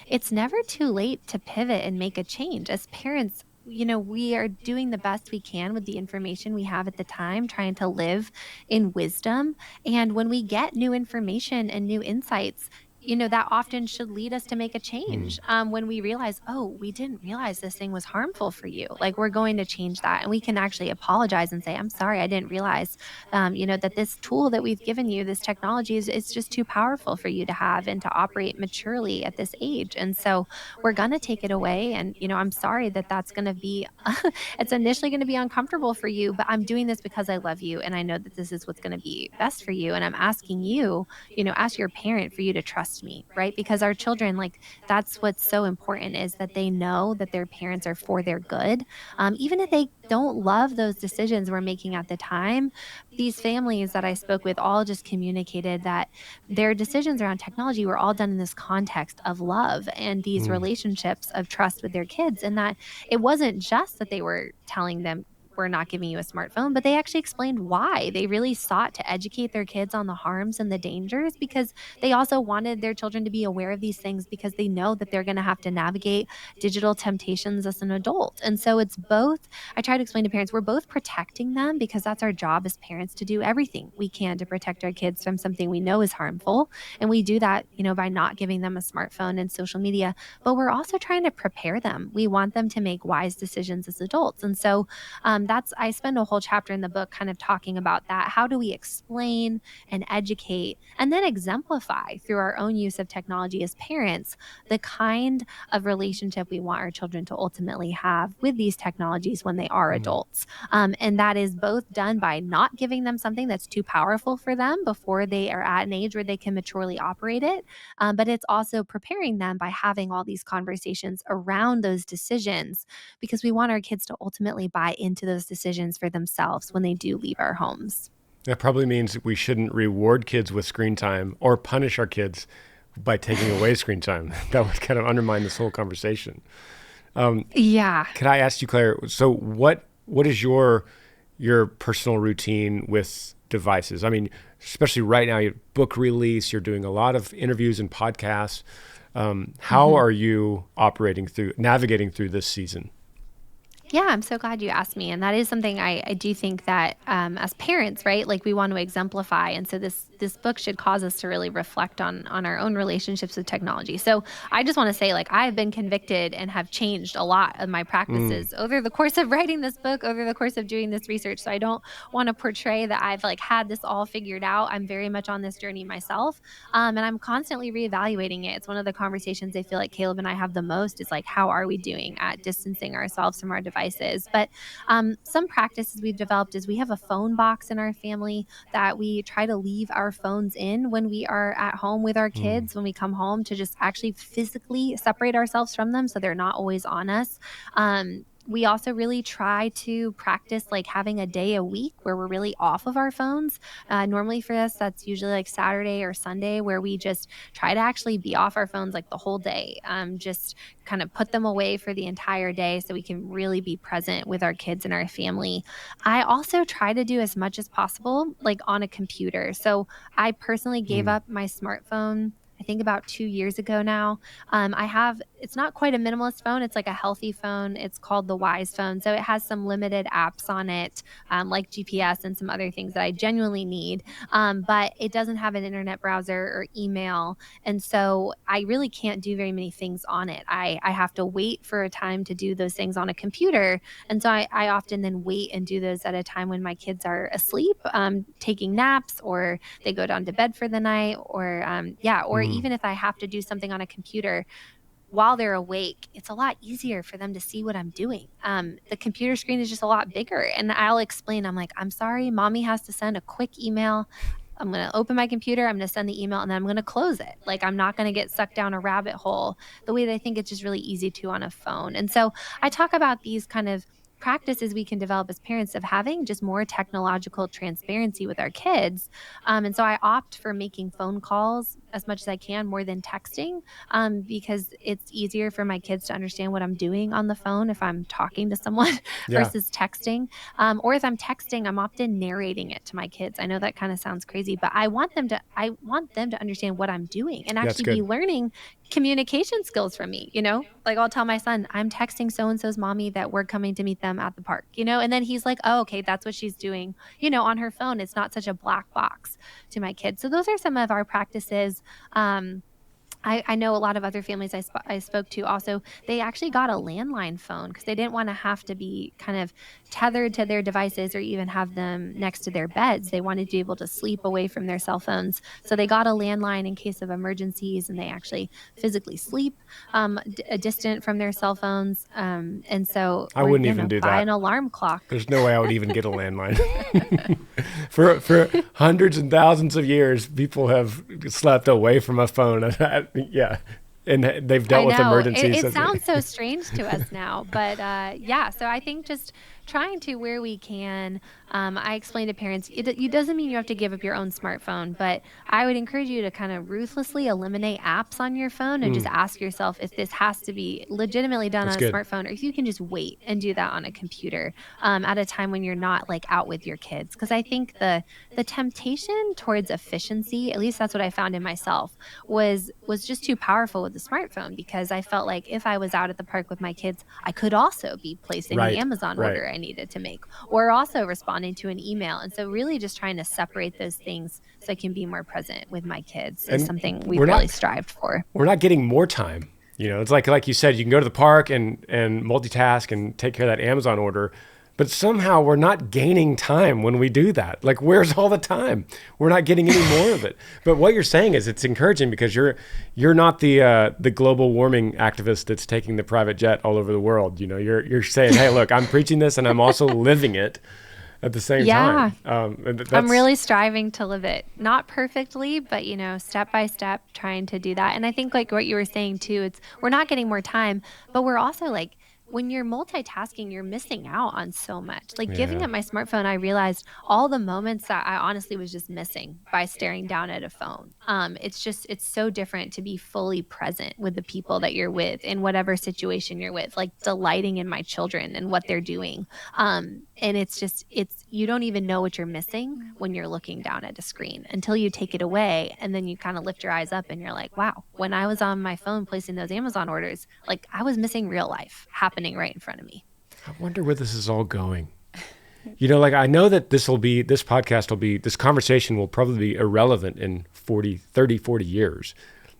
it's never too late to pivot and make a change. As parents, we are doing the best we can with the information we have at the time, trying to live in wisdom. And when we get new information and new insights, that often should lead us to make a change. When we realize, oh, we didn't realize this thing was harmful for you. Like, we're going to change that. And we can actually apologize and say, I'm sorry, I didn't realize, that this tool that we've given you, this technology is just too powerful for you to have and to operate maturely at this age. And so we're going to take it away. And, I'm sorry that that's going to be, it's initially going to be uncomfortable for you, but I'm doing this because I love you. And I know that this is what's going to be best for you. And I'm asking you, as your parent, for you to trust me, right? Because our children, like, that's what's so important, is that they know that their parents are for their good. Even if they don't love those decisions we're making at the time, these families that I spoke with all just communicated that their decisions around technology were all done in this context of love and these relationships of trust with their kids. And that it wasn't just that they were telling them, we're not giving you a smartphone, but they actually explained why. They really sought to educate their kids on the harms and the dangers, because they also wanted their children to be aware of these things, because they know that they're going to have to navigate digital temptations as an adult. And so it's both, I try to explain to parents, we're both protecting them, because that's our job as parents, to do everything we can to protect our kids from something we know is harmful. And we do that, by not giving them a smartphone and social media, but we're also trying to prepare them. We want them to make wise decisions as adults. And so, I spend a whole chapter in the book kind of talking about that. How do we explain and educate and then exemplify through our own use of technology as parents the kind of relationship we want our children to ultimately have with these technologies when they are adults? And that is both done by not giving them something that's too powerful for them before they are at an age where they can maturely operate it. But it's also preparing them by having all these conversations around those decisions, because we want our kids to ultimately buy into those decisions for themselves when they do leave our homes. That probably means we shouldn't reward kids with screen time or punish our kids by taking away screen time. That would kind of undermine this whole conversation. Yeah. Can I ask you, Clare, so what is your personal routine with devices? I mean, especially right now, your book release, you're doing a lot of interviews and podcasts. How are you navigating through this season? Yeah, I'm so glad you asked me. And that is something I do think that as parents, right, like we want to exemplify. And so this book should cause us to really reflect on our own relationships with technology. So I just want to say, like, I've been convicted and have changed a lot of my practices over the course of writing this book, over the course of doing this research. So I don't want to portray that I've had this all figured out. I'm very much on this journey myself. And I'm constantly reevaluating it. It's one of the conversations I feel like Caleb and I have the most, is like, how are we doing at distancing ourselves from our devices? But some practices we've developed is we have a phone box in our family that we try to leave our phones in when we are at home with our kids, when we come home, to just actually physically separate ourselves from them so they're not always on us. We also really try to practice having a day a week where we're really off of our phones. Normally for us, that's usually Saturday or Sunday, where we just try to actually be off our phones the whole day. Just kind of put them away for the entire day so we can really be present with our kids and our family. I also try to do as much as possible on a computer. So I personally gave up my smartphone, I think, about 2 years ago now. It's not quite a minimalist phone. It's a healthy phone. It's called the Wise phone. So it has some limited apps on it, like GPS and some other things that I genuinely need. But it doesn't have an internet browser or email. And so I really can't do very many things on it. I have to wait for a time to do those things on a computer. And so I often then wait and do those at a time when my kids are asleep, taking naps, or they go down to bed for the night, or even if I have to do something on a computer while they're awake, it's a lot easier for them to see what I'm doing. The computer screen is just a lot bigger. And I'll explain, I'm sorry, mommy has to send a quick email. I'm going to open my computer, I'm going to send the email, and then I'm going to close it. I'm not going to get sucked down a rabbit hole the way that I think it's just really easy to on a phone. And so I talk about these kind of practices we can develop as parents of having just more technological transparency with our kids. And so I opt for making phone calls as much as I can more than texting, because it's easier for my kids to understand what I'm doing on the phone if I'm talking to someone Yeah. versus texting. Or if I'm texting, I'm often narrating it to my kids. I know that kind of sounds crazy, but I want them to understand what I'm doing and That's actually be good. learning communication skills from me. Like I'll tell my son, I'm texting so and so's mommy that we're coming to meet them at the park, and then he's like, oh, okay, that's what she's doing, on her phone. It's not such a black box to my kids. So those are some of our practices. I know a lot of other families I spoke to also, they actually got a landline phone because they didn't want to have to be kind of tethered to their devices or even have them next to their beds. They wanted to be able to sleep away from their cell phones. So they got a landline in case of emergencies, and they actually physically sleep distant from their cell phones. And so I wouldn't even do buy that. an alarm clock. There's no way I would even get a landline. For hundreds and thousands of years, people have slept away from a phone. Yeah. And they've dealt with emergencies. It sounds so strange to us now, but so I think just trying to, where we can, I explain to parents, it doesn't mean you have to give up your own smartphone, but I would encourage you to kind of ruthlessly eliminate apps on your phone and just ask yourself if this has to be legitimately done That's on good. a smartphone, or if you can just wait and do that on a computer at a time when you're not like out with your kids. Because I think the temptation towards efficiency, at least that's what I found in myself, was just too powerful with the smartphone, because I felt like if I was out at the park with my kids, I could also be placing Right, the Amazon right. order I needed to make, or also responding to an email. And so really just trying to separate those things so I can be more present with my kids is And something we've we're not- really strived for. We're not getting more time. It's like you said, you can go to the park and multitask and take care of that Amazon order, but somehow we're not gaining time when we do that. Like, where's all the time? We're not getting any more of it. But what you're saying is it's encouraging, because you're not the global warming activist that's taking the private jet all over the world. You're saying, hey, look, I'm preaching this and I'm also living it at the same time. I'm really striving to live it, not perfectly, but step by step, trying to do that. And I think like what you were saying too, we're not getting more time, but we're also like, when you're multitasking, you're missing out on so much. Like giving up my smartphone, I realized all the moments that I honestly was just missing by staring down at a phone. It's so different to be fully present with the people that you're with in whatever situation you're with, like delighting in my children and what they're doing. And you don't even know what you're missing when you're looking down at a screen until you take it away. And then you kind of lift your eyes up and you're like, wow, when I was on my phone placing those Amazon orders, like I was missing real life happening right in front of me. I wonder where this is all going. I know that this conversation will probably be irrelevant in 30, 40 years,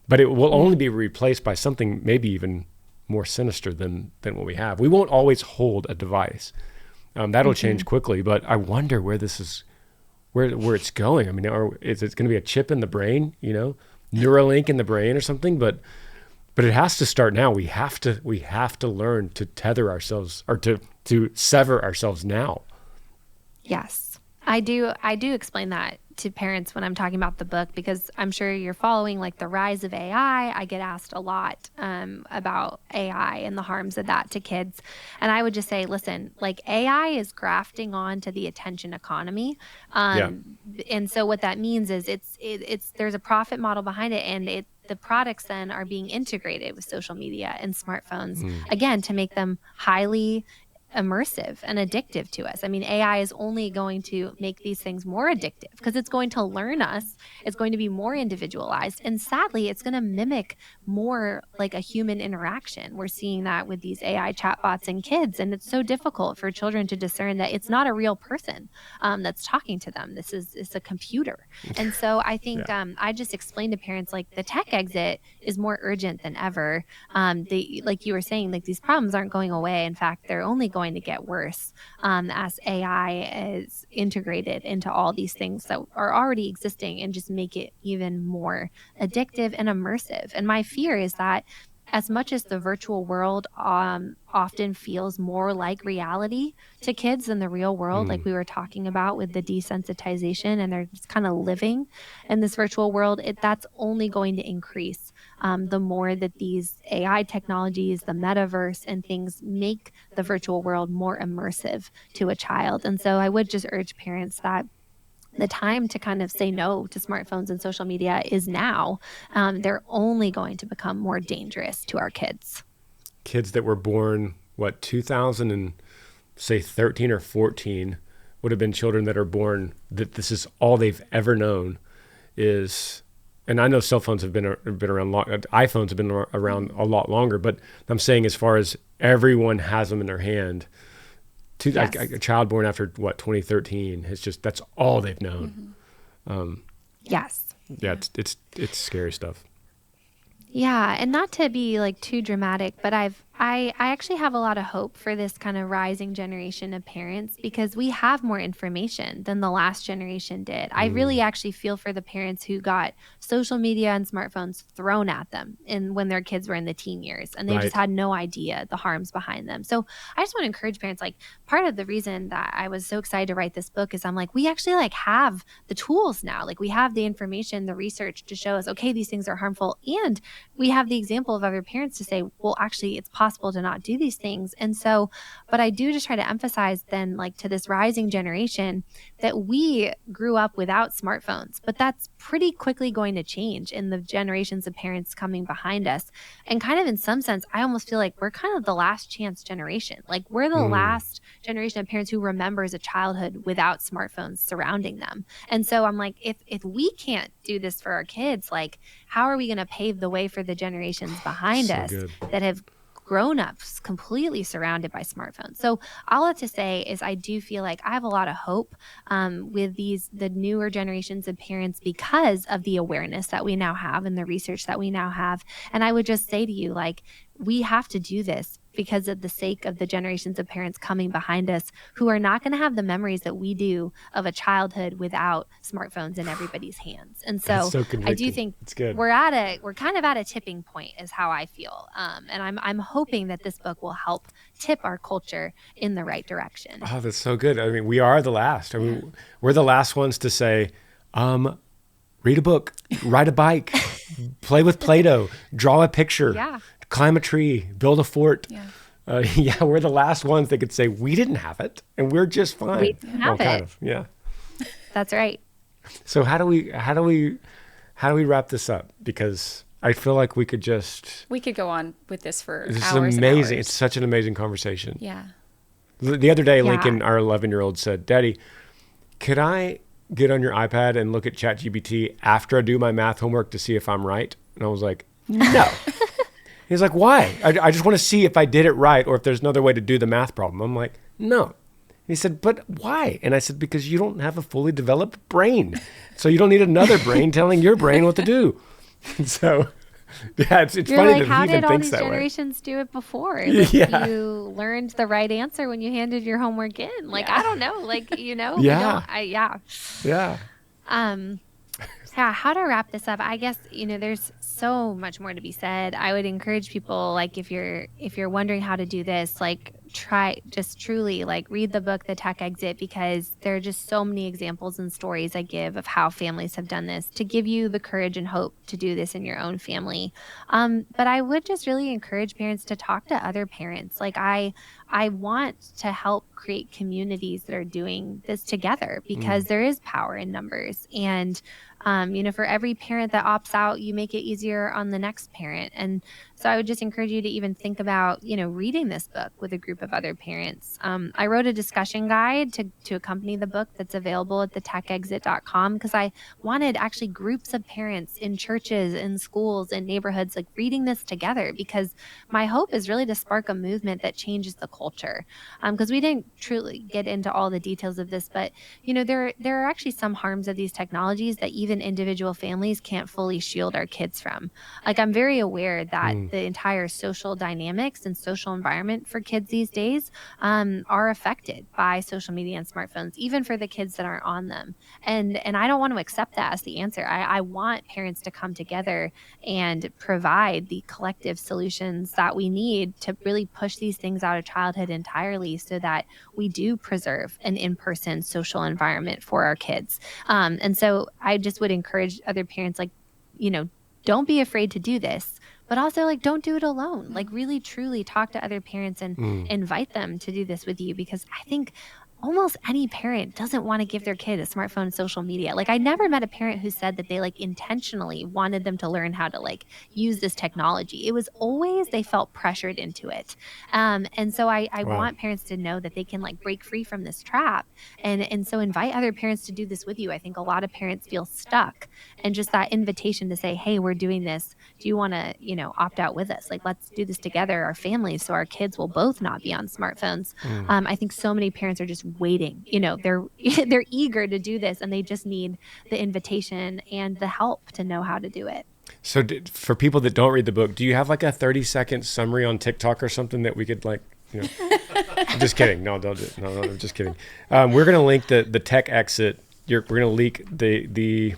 but it will only be replaced by something maybe even more sinister than what we have. We won't always hold a device. That'll change quickly, but I wonder where this is, where it's going. I mean, is it going to be a chip in the brain, Neuralink in the brain or something? But it has to start now. We have to learn to tether ourselves, or to sever ourselves now. Yes, I do explain that to parents when I'm talking about the book, because I'm sure you're following like the rise of AI. I get asked a lot about AI and the harms of that to kids. And I would just say, listen, like AI is grafting on to the attention economy. And so what that means is there's a profit model behind it, and the products then are being integrated with social media and smartphones, again, to make them highly immersive and addictive to us. I mean, AI is only going to make these things more addictive because it's going to learn us. It's going to be more individualized. And sadly, it's going to mimic more like a human interaction. We're seeing that with these AI chatbots and kids. And it's so difficult for children to discern that it's not a real person that's talking to them. It's a computer. And so I think I just explained to parents, like, the tech exit is more urgent than ever. Like you were saying, like, these problems aren't going away. In fact, they're only going to get worse as AI is integrated into all these things that are already existing and just make it even more addictive and immersive. And my fear is that as much as the virtual world often feels more like reality to kids than the real world, like we were talking about with the desensitization, and they're just kind of living in this virtual world, that's only going to increase the more that these AI technologies, the metaverse and things make the virtual world more immersive to a child. And so I would just urge parents that the time to kind of say no to smartphones and social media is now. They're only going to become more dangerous to our kids. Kids that were born, 2000 and say 13 or 14 would have been children that are born that this is all they've ever known is, and I know cell phones have been around long, iPhones have been around a lot longer, but I'm saying as far as everyone has them in their hand, Yes. a child born after 2013 is just, that's all they've known. Yes. Yeah, it's scary stuff. Yeah, and not to be like too dramatic, but I actually have a lot of hope for this kind of rising generation of parents because we have more information than the last generation did. I really actually feel for the parents who got social media and smartphones thrown at them when their kids were in the teen years and they Right. just had no idea the harms behind them. So I just want to encourage parents, like part of the reason that I was so excited to write this book is I'm like, we actually like have the tools now. Like we have the information, the research to show us, okay, these things are harmful. And we have the example of other parents to say, well, actually it's possible to not do these things. And so, but I do just try to emphasize then like to this rising generation that we grew up without smartphones, but that's pretty quickly going to change in the generations of parents coming behind us. And kind of in some sense, I almost feel like we're kind of the last chance generation. Like we're the last generation of parents who remembers a childhood without smartphones surrounding them. And so I'm like, if we can't do this for our kids, like how are we going to pave the way for the generations behind So us good. that have grown ups completely surrounded by smartphones? So all I have to say is I do feel like I have a lot of hope with the newer generations of parents because of the awareness that we now have and the research that we now have. And I would just say to you, like, we have to do this because of the sake of the generations of parents coming behind us who are not going to have the memories that we do of a childhood without smartphones in everybody's hands. And so, That's so I do convicting. think It's good. we're kind of at a tipping point is how I feel. And I'm hoping that this book will help tip our culture in the right direction. Oh, that's so good. I mean, we are the last. I mean, we're the last ones to say, read a book, ride a bike, play with Play-Doh, draw a picture, Yeah. climb a tree, build a fort. Yeah. Yeah, we're the last ones that could say we didn't have it and we're just fine. We didn't have kind it. of, yeah. That's right. So how do we wrap this up? Because I feel like we could go on with this for this hours is and amazing. hours. It's such an amazing conversation. Yeah. The other day, Yeah. Lincoln, our 11-year-old, said, "Daddy, could I get on your iPad and look at ChatGPT after I do my math homework to see if I'm right?" And I was like, "No." He's like, "Why?" I just want to see if I did it right or if there's another way to do the math problem. I'm like, "No." He said, "But why?" And I said, "Because you don't have a fully developed brain. So you don't need another brain telling your brain what to do." And so, yeah, it's You're funny like, that how he even did all thinks these that way. generations do it before? Like, Yeah. you learned the right answer when you handed your homework in. Like, I don't know. Like, you know, Yeah. yeah. Yeah. Yeah, how to wrap this up? I guess, there's so much more to be said. I would encourage people, like, if you're wondering how to do this, like, truly read the book, The Tech Exit, because there are just so many examples and stories I give of how families have done this to give you the courage and hope to do this in your own family. But I would just really encourage parents to talk to other parents. Like, I want to help create communities that are doing this together because there is power in numbers. And for every parent that opts out, you make it easier on the next parent. And so I would just encourage you to even think about, reading this book with a group of other parents. I wrote a discussion guide to accompany the book that's available at thetechexit.com because I wanted actually groups of parents in churches, in schools, in neighborhoods, like reading this together, because my hope is really to spark a movement that changes the culture. Because we didn't truly get into all the details of this, but, there are actually some harms of these technologies that even even individual families can't fully shield our kids from. Like, I'm very aware that the entire social dynamics and social environment for kids these days are affected by social media and smartphones, even for the kids that aren't on them. And I don't want to accept that as the answer. I want parents to come together and provide the collective solutions that we need to really push these things out of childhood entirely, so that we do preserve an in-person social environment for our kids. And so I just would encourage other parents, like, don't be afraid to do this, but also, like, don't do it alone. Like, really, truly talk to other parents and invite them to do this with you, because I think almost any parent doesn't want to give their kid a smartphone and social media. Like, I never met a parent who said that they intentionally wanted them to learn how to use this technology. It was always they felt pressured into it. And so I want parents to know that they can break free from this trap. And so invite other parents to do this with you. I think a lot of parents feel stuck, and just that invitation to say, hey, we're doing this. Do you want to, opt out with us? Let's do this together, our families, so our kids will both not be on smartphones. I think so many parents are just waiting. They're eager to do this, and they just need the invitation and the help to know how to do it. So for people that don't read the book, do you have a 30-second summary on TikTok or something that we could I'm just kidding. No, don't do it. No, I'm just kidding. We're going to link the tech exit. We're going to link the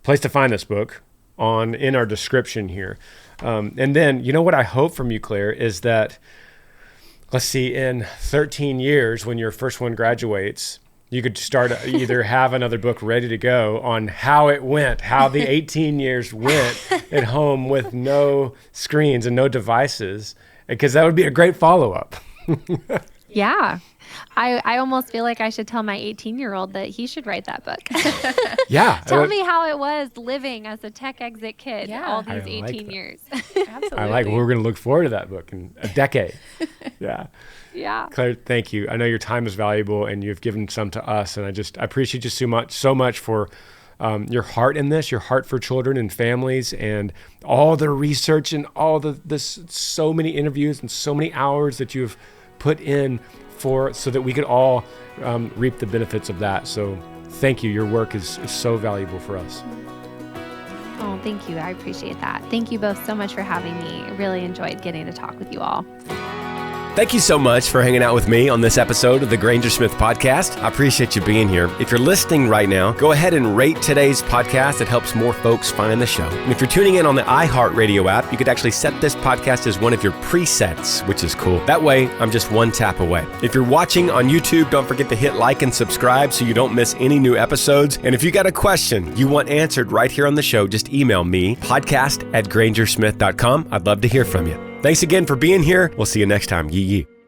place to find this book in our description here. And then, what I hope from you, Clare, is that, let's see, in 13 years, when your first one graduates, you could start either have another book ready to go on how it went, how the 18 years went at home with no screens and no devices, because that would be a great follow-up. Yeah. I almost feel like I should tell my 18-year-old that he should write that book. Yeah. Tell me how it was living as a tech exit kid all these 18 years. Absolutely. We're going to look forward to that book in a decade. Yeah. Yeah. Clare, thank you. I know your time is valuable, and you've given some to us, and I appreciate you so much for your heart in this, your heart for children and families, and all the research and all so many interviews and so many hours that you've put in so that we could all reap the benefits of that. So thank you. Your work is so valuable for us. Oh, thank you. I appreciate that. Thank you both so much for having me. I really enjoyed getting to talk with you all. Thank you so much for hanging out with me on this episode of the Granger Smith Podcast. I appreciate you being here. If you're listening right now, go ahead and rate today's podcast. It helps more folks find the show. And if you're tuning in on the iHeartRadio app, you could actually set this podcast as one of your presets, which is cool. That way, I'm just one tap away. If you're watching on YouTube, don't forget to hit like and subscribe so you don't miss any new episodes. And if you got a question you want answered right here on the show, just email me, podcast@grangersmith.com. I'd love to hear from you. Thanks again for being here. We'll see you next time. Yee yee.